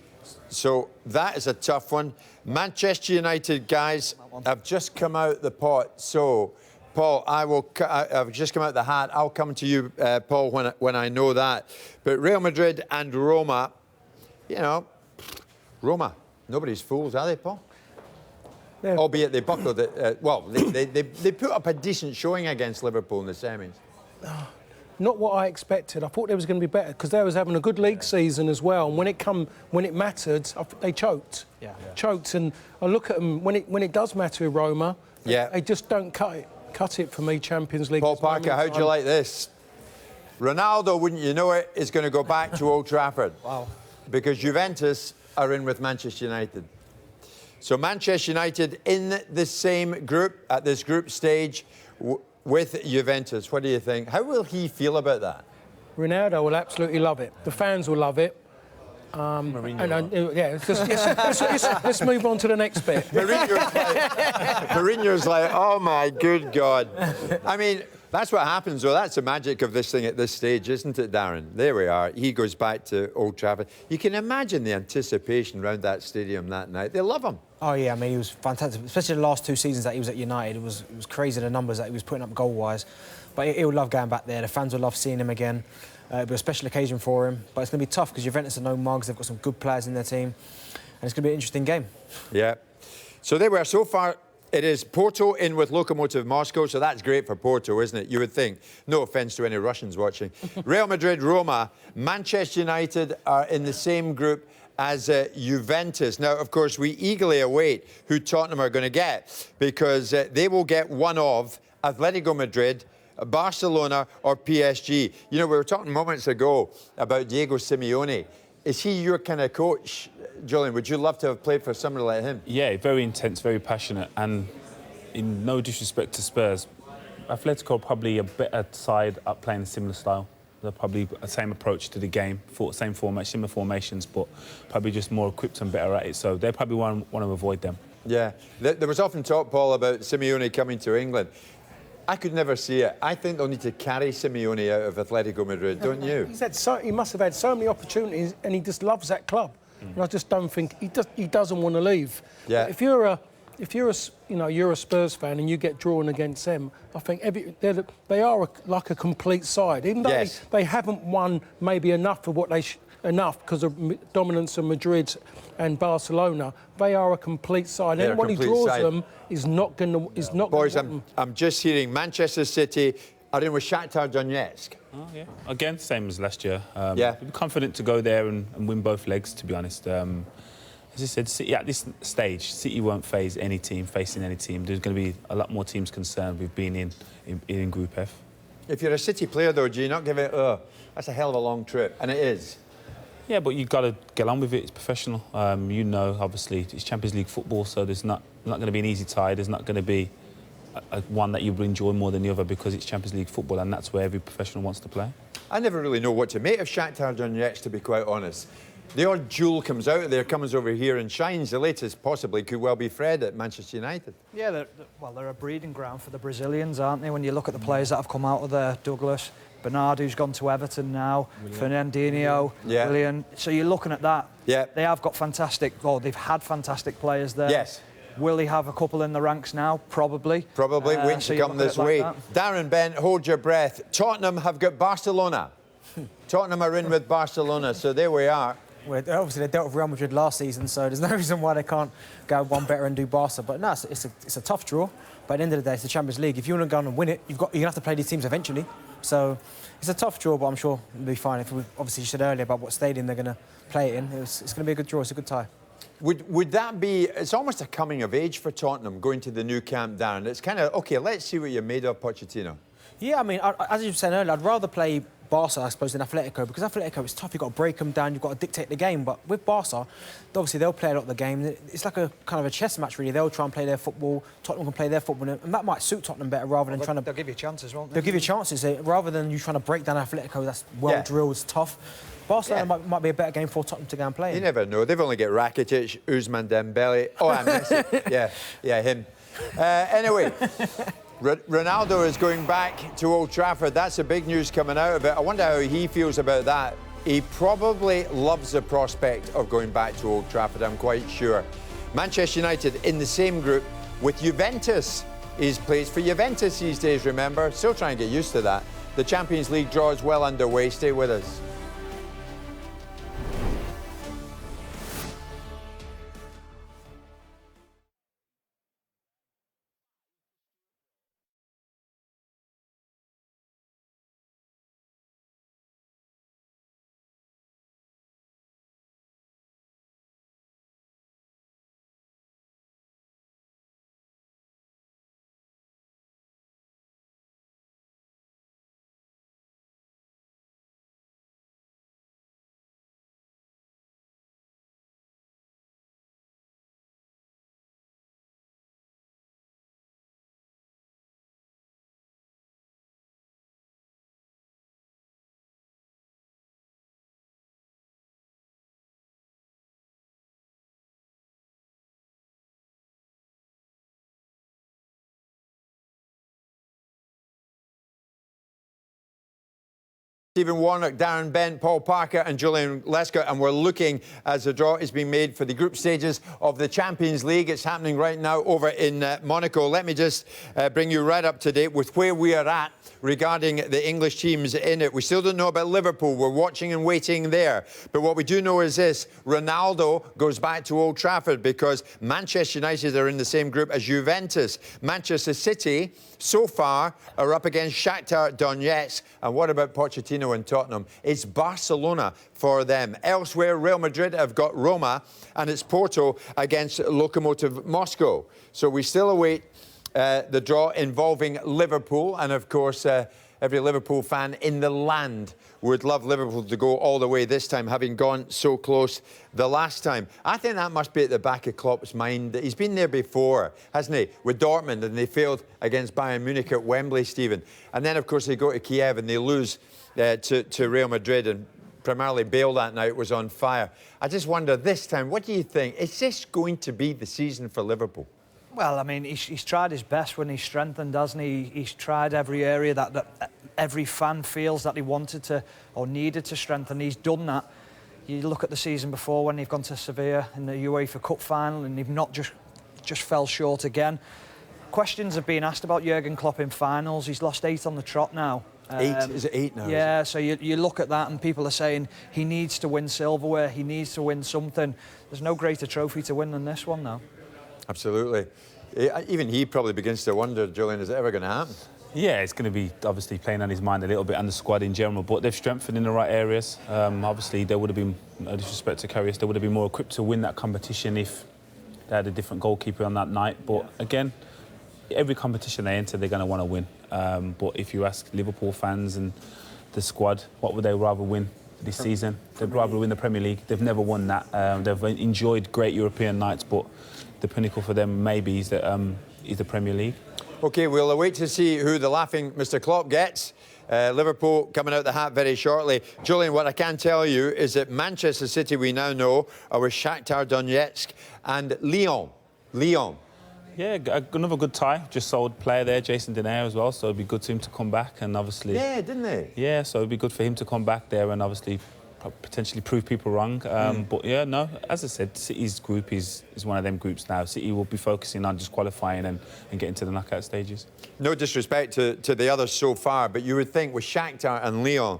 So that is a tough one. Manchester United, guys, have just come out the pot. So, Paul, I've just come out the hat. I'll come to you, Paul, when I know that. But Real Madrid and Roma, you know, Roma, nobody's fools, are they, Paul? Yeah. Albeit they buckled it. They put up a decent showing against Liverpool in the semis. Not what I expected. I thought they was going to be better because they was having a good league season as well. And when it mattered, they choked. Yeah. Choked. And I look at them when it does matter with Roma. Yeah. They just don't cut it for me. Champions League. Paul Parker, how'd you like this? Ronaldo, wouldn't you know it, is going to go back to Old Trafford. Wow. Because Juventus are in with Manchester United. So Manchester United in the same group, at this group stage, with Juventus. What do you think? How will he feel about that? Ronaldo will absolutely love it. The fans will love it. Let's move on to the next bit. Mourinho's like, oh my good God. I mean, that's what happens, though. That's the magic of this thing at this stage, isn't it, Darren? There we are. He goes back to Old Trafford. You can imagine the anticipation around that stadium that night. They love him. Oh, yeah, I mean, he was fantastic, especially the last 2 seasons that he was at United. It was crazy, the numbers that he was putting up goal-wise. But he'll love going back there. The fans will love seeing him again. It'll be a special occasion for him. But it's going to be tough because Juventus are no mugs. They've got some good players in their team. And it's going to be an interesting game. Yeah. So there we are. So far, it is Porto in with Lokomotiv Moscow. So that's great for Porto, isn't it? You would think. No offence to any Russians watching. Real Madrid, Roma, Manchester United are in the same group as Juventus. Now, of course, we eagerly await who Tottenham are going to get because they will get one of Atletico Madrid, Barcelona or PSG. You know, we were talking moments ago about Diego Simeone. Is he your kind of coach, Julian? Would you love to have played for somebody like him? Yeah, very intense, very passionate, and in no disrespect to Spurs, Atletico are probably a better side at playing a similar style. They're probably the same approach to the game, same format, similar formations, but probably just more equipped and better at it. So they probably want to avoid them. Yeah. There was often talk, Paul, about Simeone coming to England. I could never see it. I think they'll need to carry Simeone out of Atletico Madrid, don't you? He must have had so many opportunities, and he just loves that club. And I just don't think he doesn't want to leave. Yeah. But if you're a Spurs fan and you get drawn against them, I think they are like a complete side. Even though they haven't won maybe enough for what enough because of dominance of Madrid and Barcelona, they are a complete side. Anyone who draws them is not going to. Boys, I'm just hearing Manchester City are in with Shakhtar Donetsk. Oh, yeah. Again, same as last year. Yeah. We're confident to go there and win both legs, to be honest. As I said, City, at this stage, City won't face any team, facing any team. There's going to be a lot more teams concerned with being in Group F. If you're a City player, though, do you not give it, that's a hell of a long trip? And it is. Yeah, but you've got to get on with it. It's professional. You know, obviously, it's Champions League football, so there's not going to be an easy tie. There's not going to be one that you will enjoy more than the other because it's Champions League football, and that's where every professional wants to play. I never really know what to make of Shakhtar Donetsk, to be quite honest. The odd jewel comes out of there, comes over here and shines. The latest possibly could well be Fred at Manchester United. Yeah, they're a breeding ground for the Brazilians, aren't they? When you look at the players that have come out of there, Douglas, Bernardo's gone to Everton now, Fernandinho, Yeah. Willian. So you're looking at that. Yeah. They have got fantastic, or they've had fantastic players there. Yes. Will he have a couple in the ranks now? Probably. Probably. Wait so to you come look at this it like way. that. Darren Bent, hold your breath. Tottenham have got Barcelona. Tottenham are in with Barcelona, so there we are. Well, obviously they dealt with Real Madrid last season, so there's no reason why they can't go one better and do Barca. But no, it's a tough draw. But at the end of the day, it's the Champions League. If you want to go on and win it, you're going to have to play these teams eventually. So it's a tough draw, but I'm sure it'll be fine. If we obviously you said earlier about what stadium they're going to play it in, it's going to be a good draw. It's a good tie. Would that be... It's almost a coming of age for Tottenham going to the new camp, Darren. It's kind of, OK, let's see what you're made of, Pochettino. Yeah, I mean, as you were saying earlier, I'd rather play Barca, I suppose, than Atletico, because Atletico, it's tough. You've got to break them down, you've got to dictate the game. But with Barca, obviously they'll play a lot of the game. It's like a kind of a chess match, really. They'll try and play their football, Tottenham can play their football, and that might suit Tottenham better rather than trying to... They'll give you chances, won't they? They'll give you chances, rather than you trying to break down Atletico, that's well-drilled, it's tough. Barcelona might be a better game for Tottenham to go and play in. You never know. They've only got Rakitic, Ousmane Dembele. Oh, I miss it. Yeah, him. Anyway... Ronaldo is going back to Old Trafford. That's the big news coming out of it. I wonder how he feels about that. He probably loves the prospect of going back to Old Trafford, I'm quite sure. Manchester United in the same group with Juventus. He's plays for Juventus these days, remember? Still trying to get used to that. The Champions League draw is well underway. Stay with us. Stephen Warnock, Darren Bent, Paul Parker and Julian Lescott, and we're looking as the draw is being made for the group stages of the Champions League. It's happening right now over in Monaco. Let me just bring you right up to date with where we are at regarding the English teams in it. We still don't know about Liverpool. We're watching and waiting there. But what we do know is this: Ronaldo goes back to Old Trafford because Manchester United are in the same group as Juventus. Manchester City, so far, are up against Shakhtar Donetsk. And what about Pochettino and Tottenham? It's Barcelona for them. Elsewhere, Real Madrid have got Roma, and it's Porto against Lokomotiv Moscow. So we still await the draw involving Liverpool, and of course every Liverpool fan in the land would love Liverpool to go all the way this time, having gone so close the last time. I think that must be at the back of Klopp's mind. He's been there before, hasn't he, with Dortmund, and they failed against Bayern Munich at Wembley, Stephen. And then, of course, they go to Kiev and they lose to Real Madrid, and primarily Bale that night was on fire. I just wonder, this time, what do you think? Is this going to be the season for Liverpool? Well, I mean, he's tried his best when he's strengthened, hasn't he? He's tried every area that every fan feels that he wanted to or needed to strengthen. He's done that. You look at the season before when they've gone to Sevilla in the UEFA Cup final and they've not just fell short again. Questions have been asked about Jurgen Klopp in finals. He's lost 8 on the trot now. 8? Is it 8 now? Yeah, so you look at that and people are saying he needs to win silverware, he needs to win something. There's no greater trophy to win than this one now. Absolutely. Even he probably begins to wonder, Julian, is it ever going to happen? Yeah, it's going to be obviously playing on his mind a little bit and the squad in general, but they've strengthened in the right areas. Obviously, they would have been, no disrespect to Karius, they would have been more equipped to win that competition if they had a different goalkeeper on that night. But again, every competition they enter, they're going to want to win. But if you ask Liverpool fans and the squad, what would they rather win this season? They'd rather win the Premier League. They've never won that. They've enjoyed great European nights, but the pinnacle for them maybe is the Premier League. OK, we'll await to see who the laughing Mr Klopp gets. Liverpool coming out the hat very shortly. Julian, what I can tell you is that Manchester City, we now know, are with Shakhtar Donetsk and Lyon. Yeah, another good tie. Just sold player there, Jason Denaire as well. So it'd be good to him to come back and obviously. Yeah, didn't they? Yeah, so it'd be good for him to come back there and obviously potentially prove people wrong. But yeah, no, as I said, City's group is one of them groups now. City will be focusing on just qualifying and getting to the knockout stages. No disrespect to the others so far, but you would think with Shakhtar and Lyon,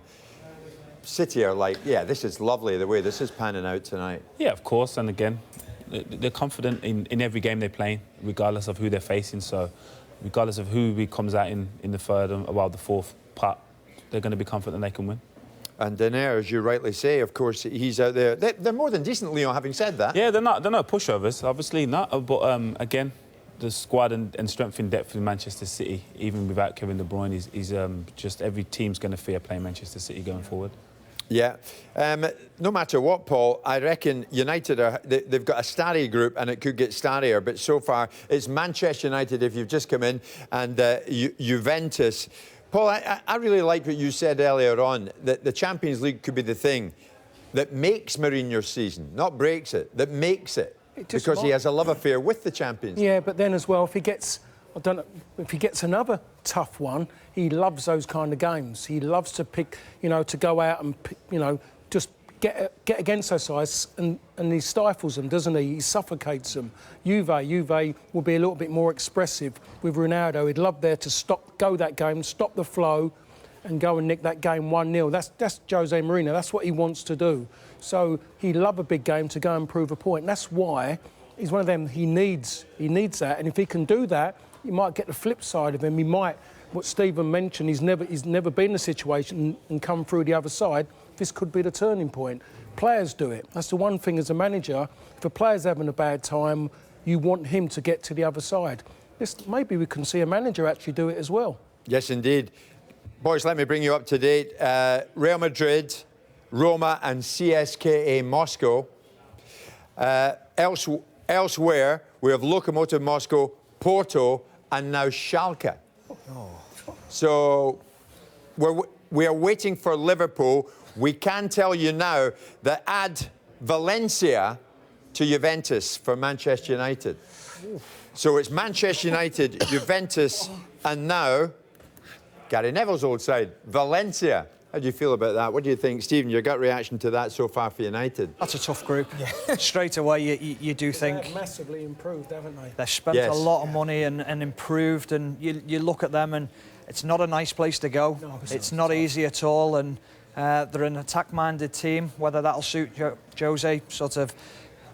City are like, yeah, this is lovely the way this is panning out tonight. Yeah, of course, and again, they're confident in every game they're playing, regardless of who they're facing. So, regardless of who comes out in the third and the fourth part, they're going to be confident they can win. And Denaire, as you rightly say, of course, he's out there. They're more than decent, Lyon, having said that. Yeah, they're not pushovers, obviously not. But again, the squad and strength in depth in Manchester City, even without Kevin De Bruyne, is just every team's going to fear playing Manchester City going forward. Yeah. No matter what, Paul, I reckon United they've got a starry group and it could get starrier, but so far it's Manchester United if you've just come in and Juventus. Paul, I really like what you said earlier on, that the Champions League could be the thing that makes Mourinho's season, not breaks it, that makes it. Because he has a love affair with the Champions League. Yeah, but then as well, if he gets, I don't know, if he gets another tough one, he loves those kind of games. He loves to pick, you know, to go out and, you know, just get against those sides, and he stifles them, doesn't he? He suffocates them. Juve will be a little bit more expressive with Ronaldo. He'd love there to go that game, stop the flow, and go and nick that game 1-0. That's Jose Mourinho. That's what he wants to do. So he'd love a big game to go and prove a point. And that's why he's one of them. He needs that, and if he can do that, you might get the flip side of him. He might, what Stephen mentioned, he's never been in a situation and come through the other side. This could be the turning point. Players do it. That's the one thing as a manager. If a player's having a bad time, you want him to get to the other side. Maybe we can see a manager actually do it as well. Yes, indeed. Boys, let me bring you up to date. Real Madrid, Roma and CSKA Moscow. Elsewhere, we have Lokomotiv Moscow, Porto and now Schalke. Oh. So we are waiting for Liverpool. We can tell you now that add Valencia to Juventus for Manchester United. So it's Manchester United, Juventus, and now Gary Neville's old side, Valencia. How do you feel about that? What do you think, Stephen? Your gut reaction to that so far for United? That's a tough group. Yeah. Straight away, you do think they've massively improved, haven't they? They've spent a lot of money and improved, and you look at them, and it's not a nice place to go. No, it's not easy at all, and they're an attack-minded team. Whether that'll suit Jose, sort of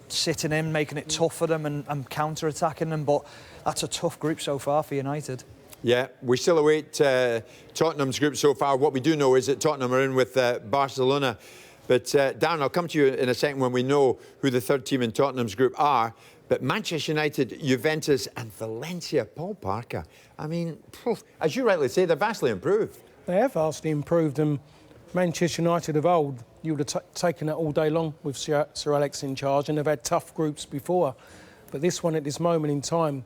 sitting in, making it tough for them and counter-attacking them, but that's a tough group so far for United. Yeah, we still await Tottenham's group so far. What we do know is that Tottenham are in with Barcelona. But Darren, I'll come to you in a second when we know who the third team in Tottenham's group are. But Manchester United, Juventus and Valencia, Paul Parker. I mean, as you rightly say, they're vastly improved. They have vastly improved, and Manchester United of old, you would have taken it all day long with Sir Alex in charge, and they've had tough groups before. But this one, at this moment in time,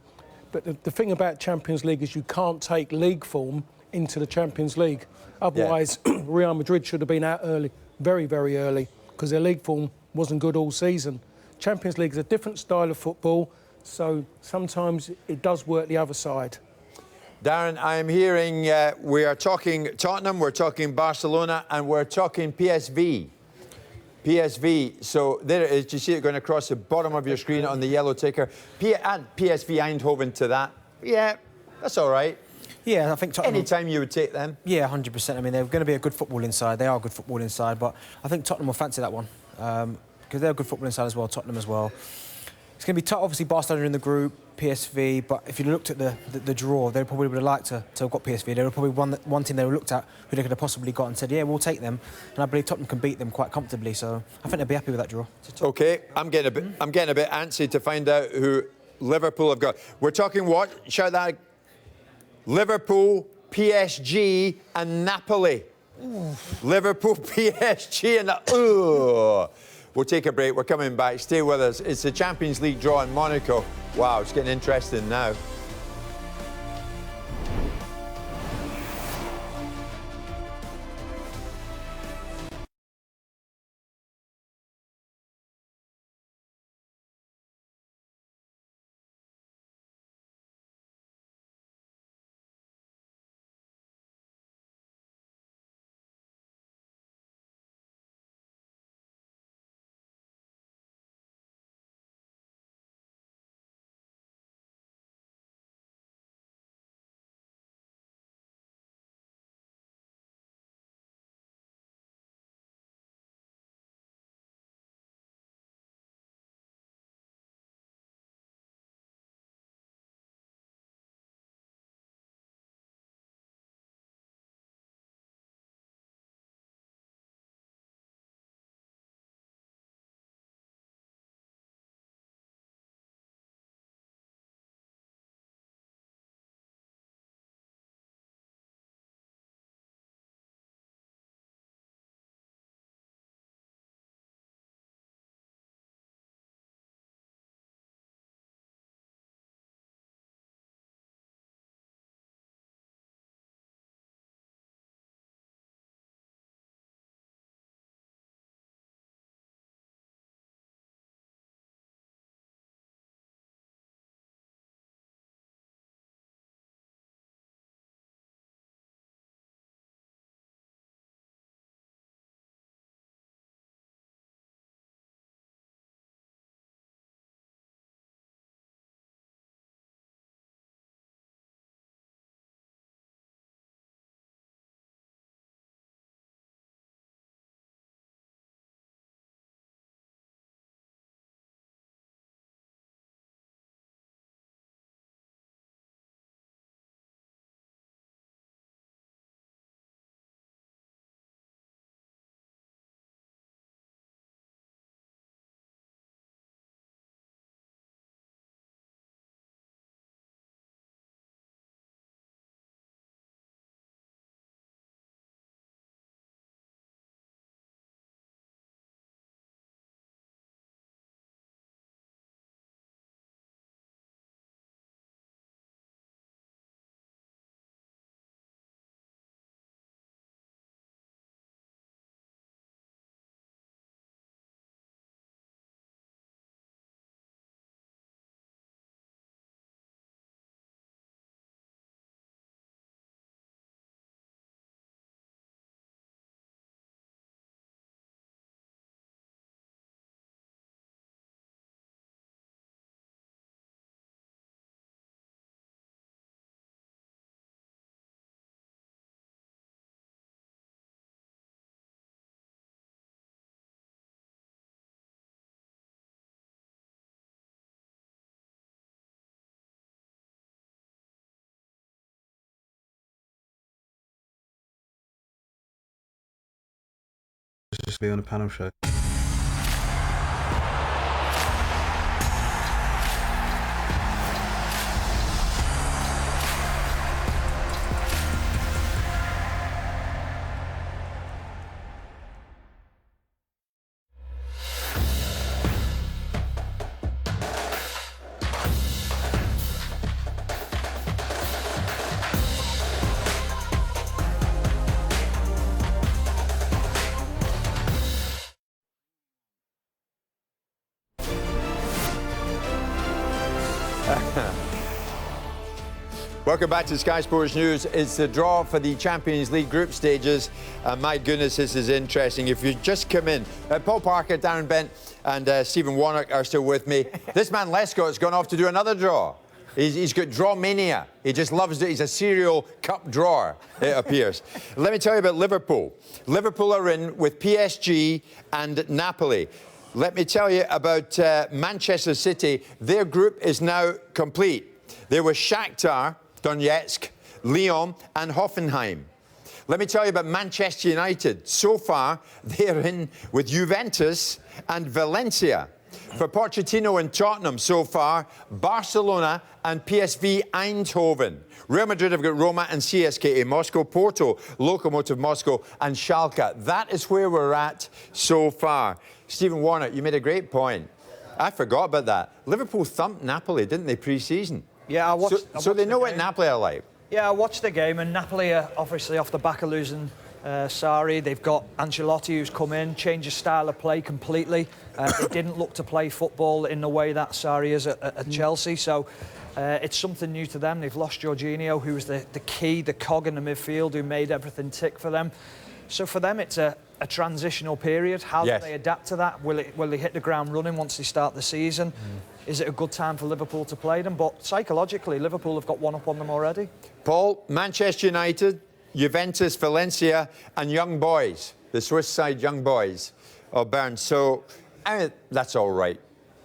but the thing about Champions League is you can't take league form into the Champions League. Otherwise, Real Madrid should have been out early, very, very early, because their league form wasn't good all season. Champions League is a different style of football, so sometimes it does work the other side. Darren, I'm hearing we are talking Tottenham, we're talking Barcelona, and we're talking PSV. PSV, so there it is. Do you see it going across the bottom of your screen on the yellow ticker? Add PSV Eindhoven to that. Yeah, that's all right. Yeah, I think Tottenham... Any time you would take them? Yeah, 100%. I mean, they're going to be a good football inside. They are a good football inside, but I think Tottenham will fancy that one because they're a good football inside as well, Tottenham as well. It's going to be tough. Obviously, Barcelona in the group, PSV, but if you looked at the draw, they probably would have liked to have got PSV. They were probably one team they looked at who they could have possibly got and said, yeah, we'll take them. And I believe Tottenham can beat them quite comfortably, so I think they'll be happy with that draw. OK, I'm getting a bit antsy to find out who Liverpool have got. We're talking what? Shout that. Liverpool, PSG and Napoli. Ooh. Liverpool, PSG and... We'll take a break. We're coming back. Stay with us. It's the Champions League draw in Monaco. Wow, it's getting interesting now. just be on a panel show. Welcome back to Sky Sports News. It's the draw for the Champions League group stages. My goodness, this is interesting. If you just come in, Paul Parker, Darren Bent and Stephen Warnock are still with me. This man Lescott's gone off to do another draw. He's got draw mania. He just loves it. He's a serial cup drawer, it appears. Let me tell you about Liverpool. Liverpool are in with PSG and Napoli. Let me tell you about Manchester City. Their group is now complete. There was Shakhtar Donetsk, Lyon and Hoffenheim. Let me tell you about Manchester United. So far, they're in with Juventus and Valencia. For Pochettino and Tottenham so far, Barcelona and PSV Eindhoven. Real Madrid have got Roma and CSKA Moscow, Porto, Lokomotiv Moscow and Schalke. That is where we're at so far. Stephen Warnock, you made a great point. I forgot about that. Liverpool thumped Napoli, didn't they, pre-season? Yeah, I watched. So they know what Napoli are like. Yeah, I watched the game, and Napoli are obviously off the back of losing Sarri. They've got Ancelotti, who's come in, changed his style of play completely. They didn't look to play football in the way that Sarri is at Chelsea. So it's something new to them. They've lost Jorginho, who was the key, the cog in the midfield, who made everything tick for them. So for them, it's a transitional period. How do they adapt to that? Will they hit the ground running once they start the season? Is it a good time for Liverpool to play them? But psychologically, Liverpool have got one up on them already. Paul, Manchester United, Juventus, Valencia and Young Boys, the Swiss side Young Boys of Bern. So, I mean, that's all right.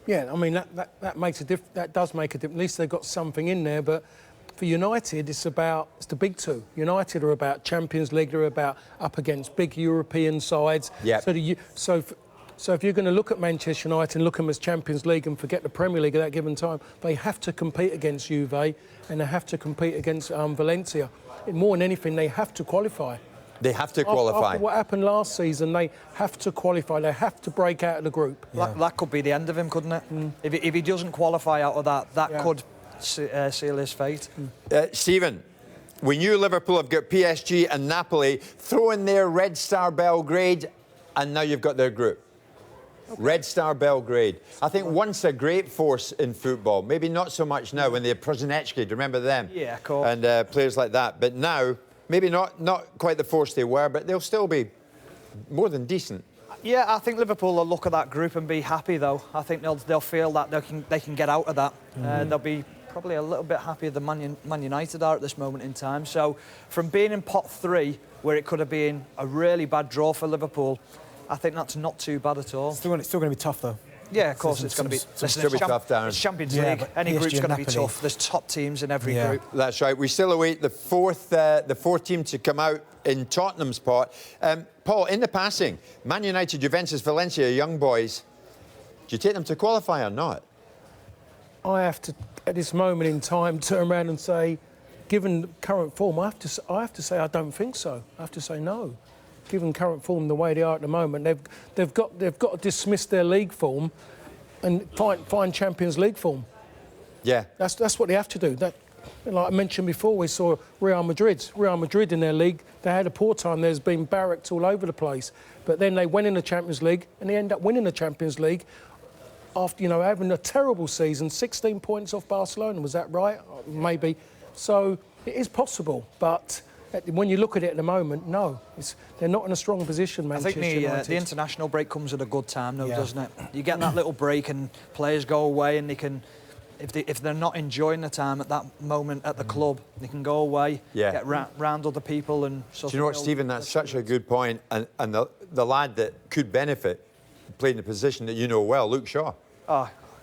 Yeah, I mean, that makes a difference. That does make a difference. At least they've got something in there. But for United, it's the big two. United are about Champions League. They're about up against big European sides. Yeah. So if you're going to look at Manchester United and look at them as Champions League and forget the Premier League at that given time, they have to compete against Juve and they have to compete against Valencia. More than anything, they have to qualify. They have to qualify. After what happened last season, they have to qualify. They have to break out of the group. Yeah. That could be the end of him, couldn't it? If he doesn't qualify out of that could seal his fate. Stephen, we knew Liverpool have got PSG and Napoli. Throw in there Red Star Belgrade, and now you've got their group. Okay. Red Star Belgrade. I think once a great force in football. Maybe not so much now when they had Prosinecki. Do you remember them? Yeah, of course. And players like that. But now, maybe not quite the force they were, but they'll still be more than decent. Yeah, I think Liverpool will look at that group and be happy, though. I think they'll feel that they can get out of that. They'll be probably a little bit happier than Man United are at this moment in time. So, from being in pot 3, where it could have been a really bad draw for Liverpool, I think that's not too bad at all. It's still going to be tough, though. Yeah, of course, it's going to be. Still be tough, Darren. It's Champions League. Any group's going to be tough. There's top teams in every group. That's right. We still await the fourth team to come out in Tottenham's pot. Paul, in the passing, Man United, Juventus, Valencia, Young Boys. Do you take them to qualify or not? I have to, at this moment in time, turn around and say, given current form, I have to say I don't think so. I have to say no. Given current form the way they are at the moment, they've got to dismiss their league form and find Champions League form. Yeah, that's what they have to do. That, like I mentioned before, we saw Real Madrid in their league. They had a poor time. There's been barracks all over the place, but then they went in the Champions League and they end up winning the Champions League after having a terrible season. 16 points off Barcelona, was that right? Maybe. So it is possible, but when you look at it at the moment, no, they're not in a strong position, Manchester United. I think the international break comes at a good time, though, doesn't it? You get that little break and players go away and they can, if they're not enjoying the time at that moment at the club, they can go away, get round other people and... Do you know what, Stephen, that's such a good point. And the lad that could benefit played in a position that you know well, Luke Shaw.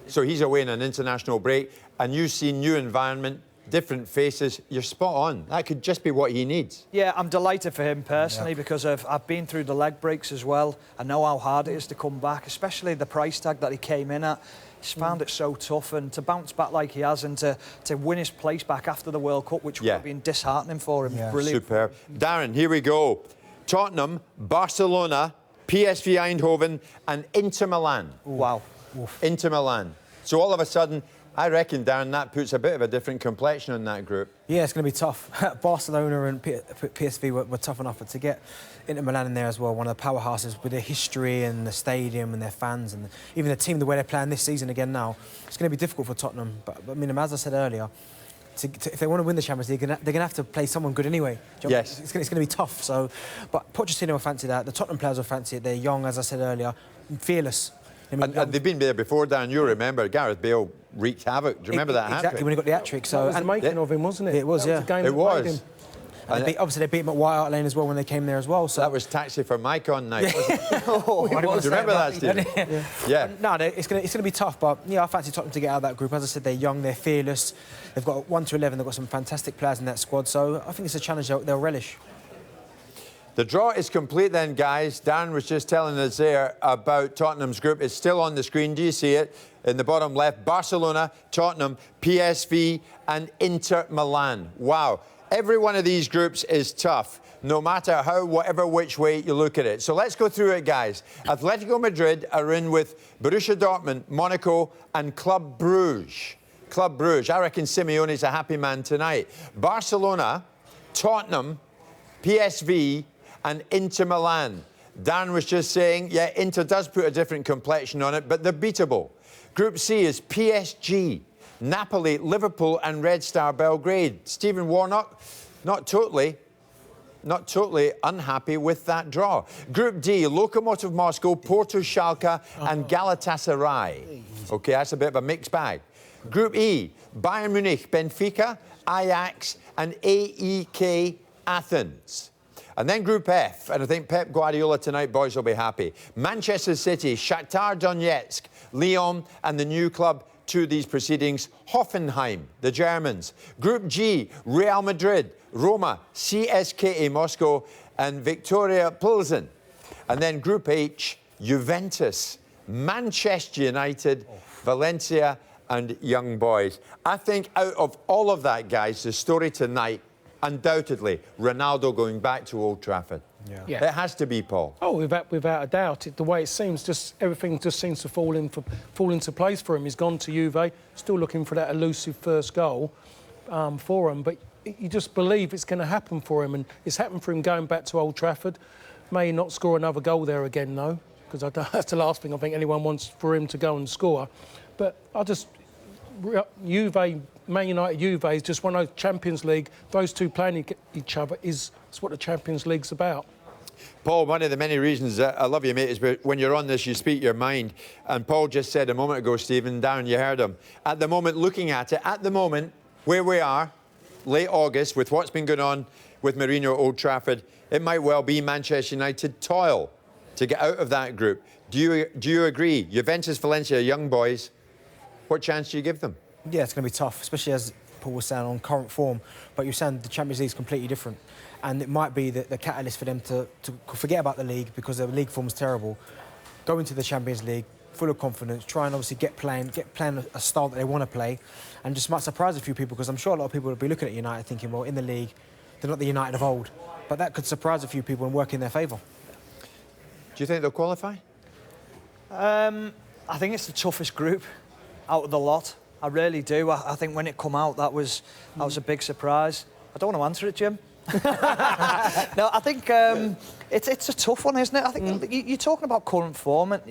So he's away in an international break and you see new environment, different faces. You're spot on. That could just be what he needs. Yeah, I'm delighted for him personally because I've been through the leg breaks as well. I know how hard it is to come back, especially the price tag that he came in at. He's found it so tough, and to bounce back like he has and to win his place back after the World Cup, which would have been disheartening for him. Yeah. Brilliant. Superb. Darren, here we go. Tottenham, Barcelona, PSV Eindhoven and Inter Milan. Wow. Inter Milan. So all of a sudden, I reckon, Darren, that puts a bit of a different complexion on that group. Yeah, it's going to be tough. Barcelona and PSV were tough enough, but to get Inter Milan in there as well, one of the powerhouses with their history and the stadium and their fans and even the team, the way they're playing this season again now, it's going to be difficult for Tottenham. But I mean, as I said earlier, if they want to win the Champions League, they're going to have to play someone good anyway. Yes. It's going to be tough. So, but Pochettino will fancy that. The Tottenham players will fancy it. They're young, as I said earlier, fearless. And they've been there before, Dan. You remember Gareth Bale wreaked havoc. Do you remember that Exactly, hat-trick? when he got the hat-trick. So, That was the making of him, wasn't it? It was, that was the game It that was. made him. And obviously, they beat him at White Hart Lane as well when they came there as well. So That was Taxi for Mike on night, wasn't it? Oh, Do you remember that, Stephen? Yeah. No, it's going to be tough, but yeah, I fancy Tottenham to get out of that group. As I said, they're young, they're fearless. They've got 1 to 11. They've got some fantastic players in that squad. So I think it's a challenge they'll relish. The draw is complete then, guys. Darren was just telling us there about Tottenham's group. It's still on the screen. Do you see it? In the bottom left, Barcelona, Tottenham, PSV and Inter Milan. Wow. Every one of these groups is tough, no matter whatever which way you look at it. So let's go through it, guys. Atletico Madrid are in with Borussia Dortmund, Monaco and Club Brugge. Club Brugge. I reckon Simeone's a happy man tonight. Barcelona, Tottenham, PSV and Inter Milan. Dan was just saying, yeah, Inter does put a different complexion on it, but they're beatable. Group C is PSG, Napoli, Liverpool and Red Star Belgrade. Stephen Warnock, not totally unhappy with that draw. Group D, Lokomotiv Moscow, Porto Schalke and Galatasaray. OK, that's a bit of a mixed bag. Group E, Bayern Munich, Benfica, Ajax and AEK Athens. And then Group F, and I think Pep Guardiola tonight, boys, will be happy. Manchester City, Shakhtar Donetsk, Lyon and the new club to these proceedings, Hoffenheim, the Germans. Group G, Real Madrid, Roma, CSKA Moscow and Victoria Pilsen. And then Group H, Juventus, Manchester United, Valencia and Young Boys. I think out of all of that, guys, the story tonight, undoubtedly, Ronaldo going back to Old Trafford. Yeah. It has to be, Paul. Oh, without a doubt. The way it seems, just everything just seems to fall into place for him. He's gone to Juve, still looking for that elusive first goal for him. But you just believe it's going to happen for him, and it's happened for him going back to Old Trafford. May not score another goal there again, though, because that's the last thing I think anyone wants for him to go and score. But Juve, Man United, Juve is just one of those Champions League. Those two playing each other is what the Champions League's about. Paul, one of the many reasons that I love you, mate, is when you're on this, you speak your mind. And Paul just said a moment ago, Stephen, Darren, you heard him. At the moment, looking at it, at the moment, where we are, late August, with what's been going on with Mourinho at Old Trafford, it might well be Manchester United toil to get out of that group. Do you agree? Juventus, Valencia, young boys, what chance do you give them? Yeah, it's going to be tough, especially as Paul was saying, on current form. But you're saying the Champions League is completely different. And it might be the catalyst for them to forget about the league because their league form is terrible. Go into the Champions League full of confidence, try and obviously get playing a style that they want to play, and just might surprise a few people because I'm sure a lot of people will be looking at United thinking, well, in the league, they're not the United of old. But that could surprise a few people and work in their favour. Do you think they'll qualify? I think it's the toughest group out of the lot. I really do. I think when it come out, that was a big surprise. I don't want to answer it, Jim. No, I think it's a tough one, isn't it? I think you're talking about current form, and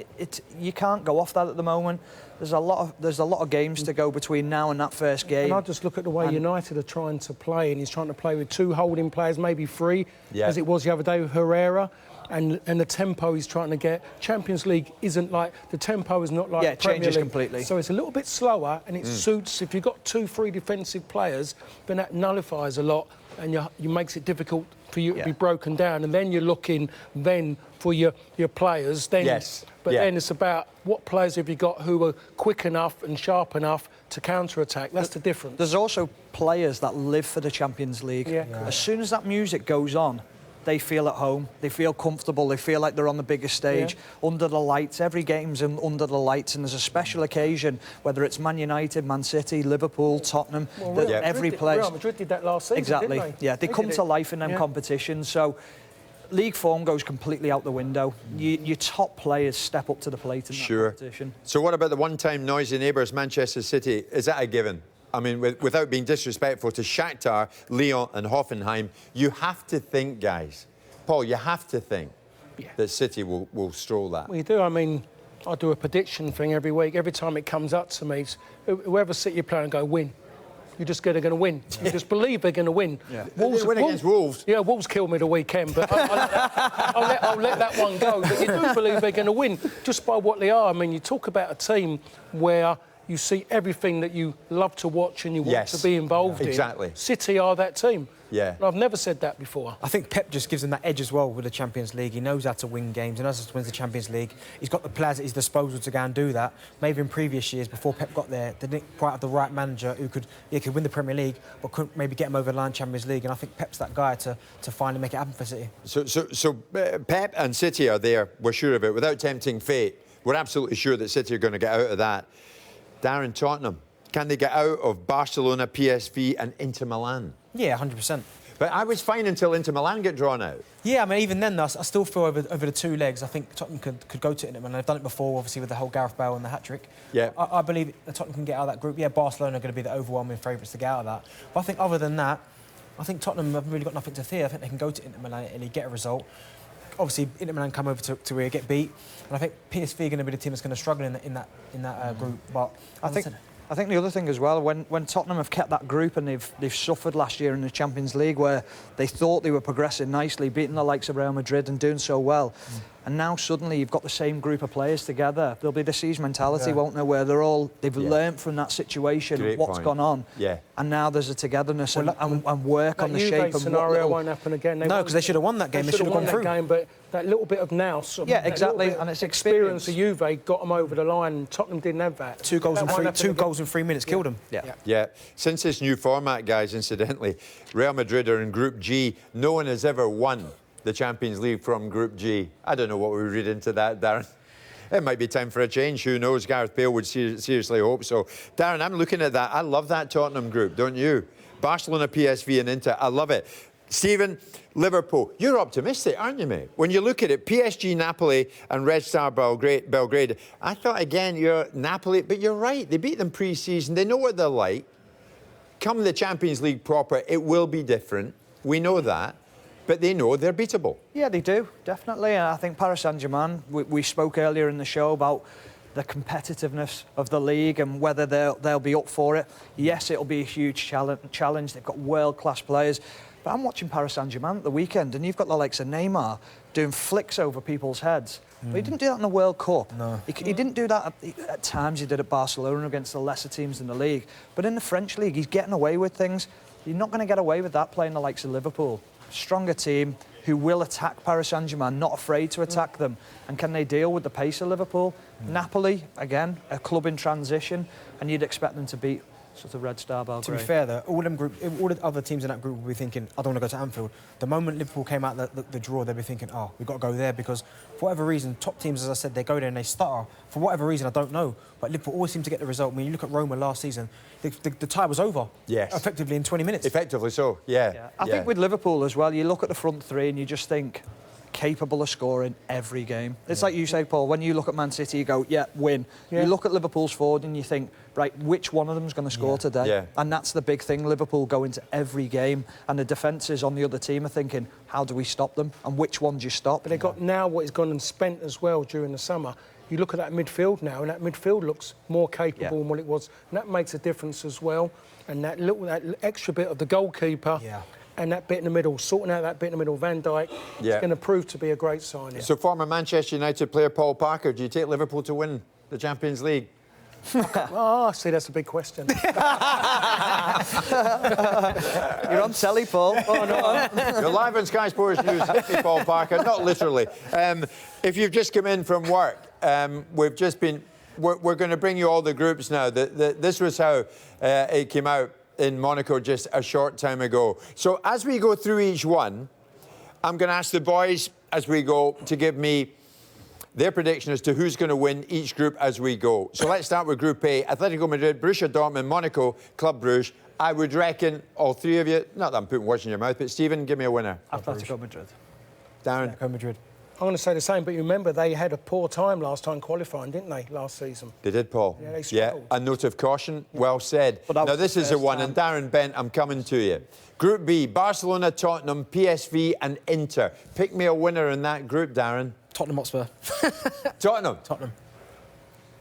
you can't go off that at the moment. There's a lot of games to go between now and that first game. And I just look at the way United are trying to play, and he's trying to play with two holding players, maybe three, as it was the other day with Herrera. and the tempo he's trying to get. Champions League isn't like, the tempo is not like Yeah, the it Premier changes League. completely. So it's a little bit slower, and it suits, if you've got 2-3 defensive players, then that nullifies a lot, and you makes it difficult for you to be broken down, and then you're looking then for your players. Then, but then it's about what players have you got who are quick enough and sharp enough to counter-attack. That's the difference. There's also players that live for the Champions League. As soon as that music goes on, they feel at home, they feel comfortable, they feel like they're on the biggest stage, under the lights. Every game's under the lights, and there's a special occasion, whether it's Man United, Man City, Liverpool, Tottenham, every place. Real Madrid did that last season, exactly. didn't they? Yeah, they come to life in them competitions. So league form goes completely out the window. Your top players step up to the plate in that competition. So what about the one-time noisy neighbours, Manchester City? Is that a given? I mean, without being disrespectful to Shakhtar, Lyon and Hoffenheim, you have to think, guys, Paul, you have to think that City will stroll that. Well, you do. I mean, I do a prediction thing every week. Every time it comes up to me, it's, whoever City are playing, go win. You just get they're going to win. You just believe they're going to win. Wolves win against Wolves. Yeah, Wolves killed me the weekend, but I'll let that one go. But you do believe they're going to win just by what they are. I mean, you talk about a team where you see everything that you love to watch and you want to be involved in. Exactly. City are that team. Yeah. And I've never said that before. I think Pep just gives them that edge as well with the Champions League. He knows how to win games. He knows how to win the Champions League. He's got the players at his disposal to go and do that. Maybe in previous years, before Pep got there, they didn't quite have the right manager who could win the Premier League, but couldn't maybe get him over the line Champions League. And I think Pep's that guy to finally make it happen for City. So Pep and City are there, we're sure of it. Without tempting fate, we're absolutely sure that City are going to get out of that. Darren, Tottenham, can they get out of Barcelona, PSV and Inter Milan? Yeah, 100%. But I was fine until Inter Milan get drawn out. Yeah, I mean, even then, though, I still feel over the two legs, I think Tottenham could go to Inter Milan. They've done it before, obviously, with the whole Gareth Bale and the hat-trick. Yeah. I believe that Tottenham can get out of that group. Yeah, Barcelona are going to be the overwhelming favourites to get out of that. But I think other than that, I think Tottenham have really got nothing to fear. I think they can go to Inter Milan and get a result. Obviously, Inter Milan come over to where get beat. And I think PSV are going to be the team that's going to struggle in that group. But I think the other thing as well, when Tottenham have kept that group and they've suffered last year in the Champions League where they thought they were progressing nicely, beating the likes of Real Madrid and doing so well, and now suddenly you've got the same group of players together. There'll be the siege mentality, won't there, where they've learnt from that situation, what's gone on, and now there's a togetherness and work on the shape. That scenario won't happen again. No, because they should have won that game. They should have gone through. Game, but that little bit of nous, exactly, and it's experience. Of Juve got them over the line. Tottenham didn't have that. Two goals in 3 minutes killed them. Yeah. Since this new format, guys, incidentally, Real Madrid are in Group G. No one has ever won the Champions League from Group G. I don't know what we read into that, Darren. It might be time for a change. Who knows? Gareth Bale would seriously hope so. Darren, I'm looking at that. I love that Tottenham group, don't you? Barcelona, PSV and Inter. I love it. Stephen, Liverpool. You're optimistic, aren't you, mate? When you look at it, PSG, Napoli and Red Star Belgrade. I thought, again, you're Napoli, but you're right. They beat them pre-season. They know what they're like. Come the Champions League proper, it will be different. We know that. But they know they're beatable. Yeah, they do, definitely. And I think Paris Saint-Germain, we spoke earlier in the show about the competitiveness of the league and whether they'll be up for it. Yes, it'll be a huge challenge. They've got world-class players. But I'm watching Paris Saint-Germain at the weekend, and you've got the likes of Neymar doing flicks over people's heads. But he didn't do that in the World Cup. No. He didn't do that at times. He did at Barcelona against the lesser teams in the league. But in the French league, he's getting away with things. You're not going to get away with that playing the likes of Liverpool. Stronger team who will attack Paris Saint-Germain, not afraid to attack them. And can they deal with the pace of Liverpool? Napoli, again, a club in transition, and you'd expect them to beat sort of Red Star Belgrade. To be fair, though, all the other teams in that group will be thinking, I don't want to go to Anfield. The moment Liverpool came out the draw, they'll be thinking, oh, we've got to go there because for whatever reason, top teams, as I said, they go there and they stutter. For whatever reason, I don't know. But Liverpool always seem to get the result. I mean, you look at Roma last season, the tie was over. Yes. Effectively in 20 minutes. Effectively so, yeah. I think with Liverpool as well, you look at the front three and you just think, capable of scoring every game. It's like you say, Paul, when you look at Man City, you go, win. You look at Liverpool's forward and you think, right, which one of them is going to score today? Yeah. And that's the big thing. Liverpool go into every game and the defences on the other team are thinking, how do we stop them? And which one do you stop? But they got now what is gone and spent as well during the summer. You look at that midfield now, and that midfield looks more capable than what it was. And that makes a difference as well. And that extra bit of the goalkeeper. Yeah. and that bit in the middle, sorting out that bit in the middle, Van Dijk, Yeah. is going to prove to be a great signing. So former Manchester United player Paul Parker, do you take Liverpool to win the Champions League? Oh, see, that's a big question. You're on telly, Paul. Oh, no. You're live on Sky Sports News. Hit me, Paul Parker. Not literally. If you've just come in from work, we've just been... We're going to bring you all the groups now. This was how it came out in Monaco just a short time ago. So as we go through each one, I'm going to ask the boys as we go to give me their prediction as to who's going to win each group as we go. So let's start with Group A. Atletico Madrid, Borussia Dortmund, Monaco, Club Brugge. I would reckon all three of you, not that I'm putting words in your mouth, but Stephen, give me a winner. Atletico Madrid. Darren? Atletico Madrid. I'm going to say the same, but you remember they had a poor time last time qualifying, didn't they, last season? They did, Paul. Yeah, they struggled. A note of caution. Well said. But that Now, was this the is the first one, time. and Darren Bent, I'm coming to you. Group B, Barcelona, Tottenham, PSV and Inter. Pick me a winner in that group, Darren. Tottenham Hotspur. Tottenham. Tottenham.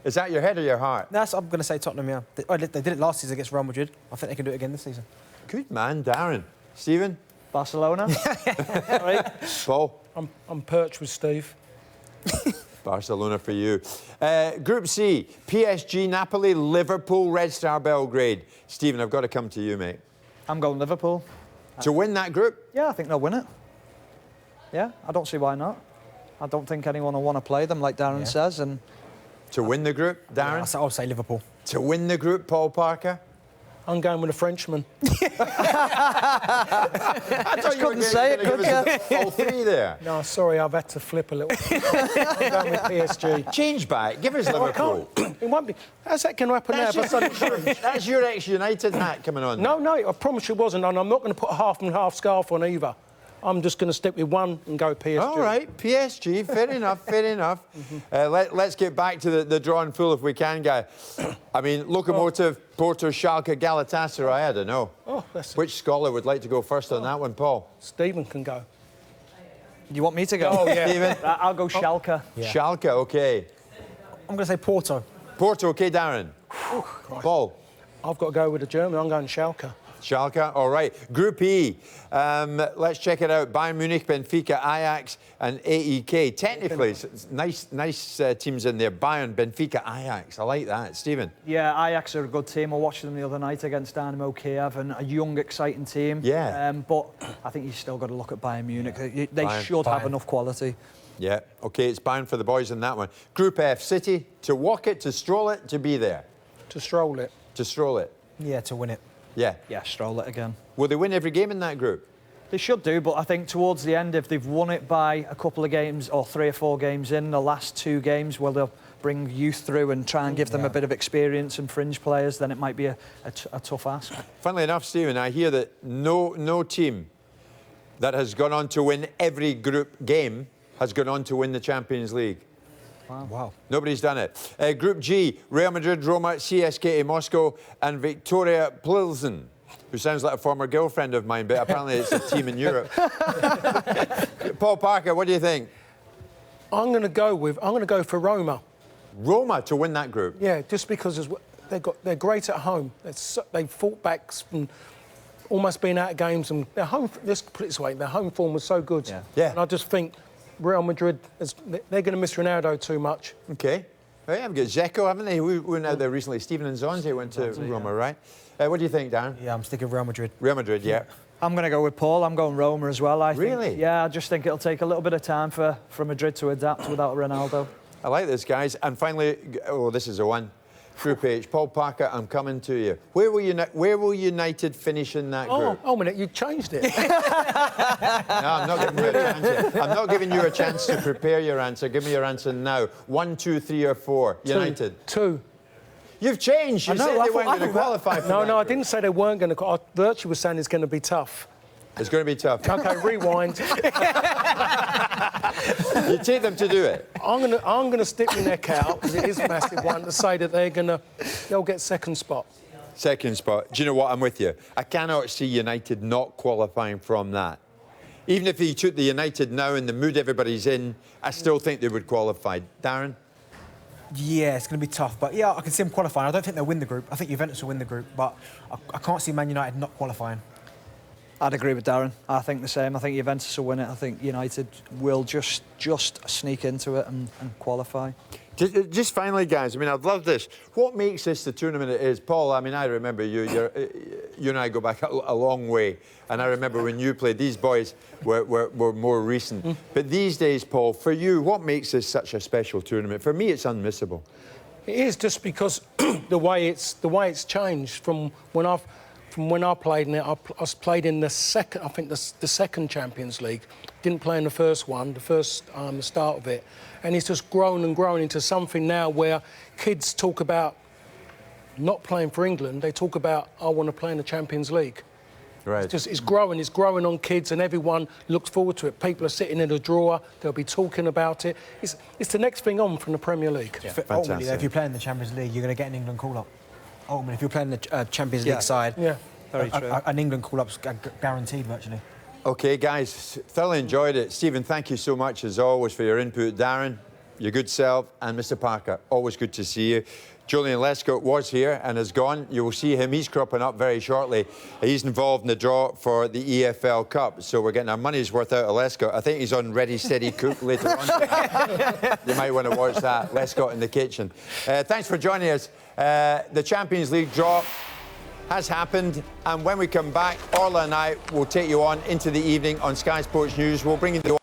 Is that your head or your heart? I'm going to say Tottenham, yeah. They did it last season against Real Madrid. I think they can do it again this season. Good man, Darren. Stephen? Barcelona. Right. Paul? I'm perched with Steve. Barcelona for you. Group C, PSG, Napoli, Liverpool, Red Star Belgrade. Stephen, I've got to come to you, mate. I'm going Liverpool. To win that group? Yeah, I think they'll win it. Yeah, I don't see why not. I don't think anyone will want to play them, like Darren says. And To win the group, Darren? I'll say Liverpool. To win the group, Paul Parker? I'm going with a Frenchman. I thought you couldn't say it, could you? all three there. No, sorry, I've had to flip a little. I'm going with PSG. Change back. Give us I Liverpool. can't. It won't be. How's that going to happen now? That's your ex-United hat coming on. No, I promise you wasn't, and I'm not going to put a half and half scarf on either. I'm just going to stick with one and go PSG. All right, PSG. Fair enough, fair enough. Let's get back to the draw and full if we can, guy. I mean, Locomotive, Porto, Schalke, Galatasaray, I don't know. Oh, that's Which scholar would like to go first on that one, Paul? Stephen can go. you want me to go? Oh, yeah. Stephen? I'll go Schalke. Yeah. Schalke, OK. I'm going to say Porto. Porto, OK, Darren? Paul? I've got to go with the German. I'm going Schalke. Schalke, all right. Group E, let's check it out. Bayern Munich, Benfica, Ajax and AEK. Technically, it's nice teams in there. Bayern, Benfica, Ajax. I like that. Stephen? Yeah, Ajax are a good team. I watched them the other night against Dynamo Kiev, and a young, exciting team. Yeah. But I think you still got to look at Bayern Munich. They Bayern. should have enough quality. Yeah, OK, it's Bayern for the boys in that one. Group F, City, to walk it, to stroll it, to be there. To stroll it. To stroll it. Yeah, to win it. Yeah. Yeah, stroll it again. Will they win every game in that group? They should do, but I think towards the end, if they've won it by a couple of games or 3 or 4 games in the last 2 games, well, they'll bring youth through and try and give them a bit of experience and fringe players, then it might be a tough ask. Funnily enough, Stephen, I hear that no team that has gone on to win every group game has gone on to win the Champions League. Wow. Nobody's done it. Group G, Real Madrid, Roma, CSKA Moscow and Victoria Plzen, who sounds like a former girlfriend of mine, but apparently it's a team in Europe. Paul Parker, what do you think? I'm going to go for Roma. Roma to win that group? Yeah, just because they're great at home. They've fought back from almost being out of games, and their home. Let's put it this way: their home form was so good. Yeah. And I just think Real Madrid they're going to miss Ronaldo too much. OK. Right, I've got Zeko, haven't they? We went out there recently. Stephen and Zonzi went to Roma, right? What do you think, Darren? Yeah, I'm sticking Real Madrid. Real Madrid, yeah. I'm going to go with Paul. I'm going Roma as well, I think. Really? Yeah, I just think it'll take a little bit of time for Madrid to adapt without Ronaldo. I like this, guys. And finally, oh, this is the one. Group H. Paul Parker, I'm coming to you. Where will United finish in that group? Oh, a minute, you changed it. No, I'm not giving you a chance yet. I'm not giving you a chance to prepare your answer. Give me your answer now. 1, 2, 3 or 4. United. 2. You've changed. You said they weren't going to qualify for that No, I group. didn't say they weren't going to. I virtually was saying it's going to be tough. It's going to be tough. Okay, rewind. You take them to do it. I'm gonna stick my neck out because it is a massive one to say that they'll get second spot. Second spot. Do you know what? I'm with you. I cannot see United not qualifying from that. Even if you took the United now in the mood everybody's in, I still think they would qualify. Darren? Yeah, it's going to be tough. But, yeah, I can see them qualifying. I don't think they'll win the group. I think Juventus will win the group. But I can't see Man United not qualifying. I'd agree with Darren. I think the same. I think Juventus will win it. I think United will just sneak into it and qualify. Just finally, guys, I mean, I've loved this. What makes this the tournament it is? Paul, I mean, I remember you and I go back a long way. And I remember when you played, these boys were more recent. But these days, Paul, for you, what makes this such a special tournament? For me, it's unmissable. It is just because the way it's changed from when I played in it. I played in the second, I think the second Champions League. Didn't play in the first one, the start of it, and it's just grown and grown into something now where kids talk about not playing for England. They talk about, I want to play in the Champions League. Right. It's growing on kids, and everyone looks forward to it. People are sitting in a drawer, they'll be talking about it. It's the next thing on from the Premier League. Yeah. Ultimately, though, if you're playing the Champions League, you're going to get an England call-up. Ultimately, if you're playing the Champions League side, very true. An England call-up's guaranteed, virtually. OK, guys, thoroughly enjoyed it. Stephen, thank you so much, as always, for your input. Darren, your good self, and Mr Parker, always good to see you. Julian Lescott was here and has gone. You will see him. He's cropping up very shortly. He's involved in the draw for the EFL Cup. So we're getting our money's worth out of Lescott. I think he's on Ready, Steady, Cook later on tonight. You might want to watch that. Lescott in the kitchen. Thanks for joining us. The Champions League draw has happened. And when we come back, Orla and I will take you on into the evening on Sky Sports News. We'll bring you the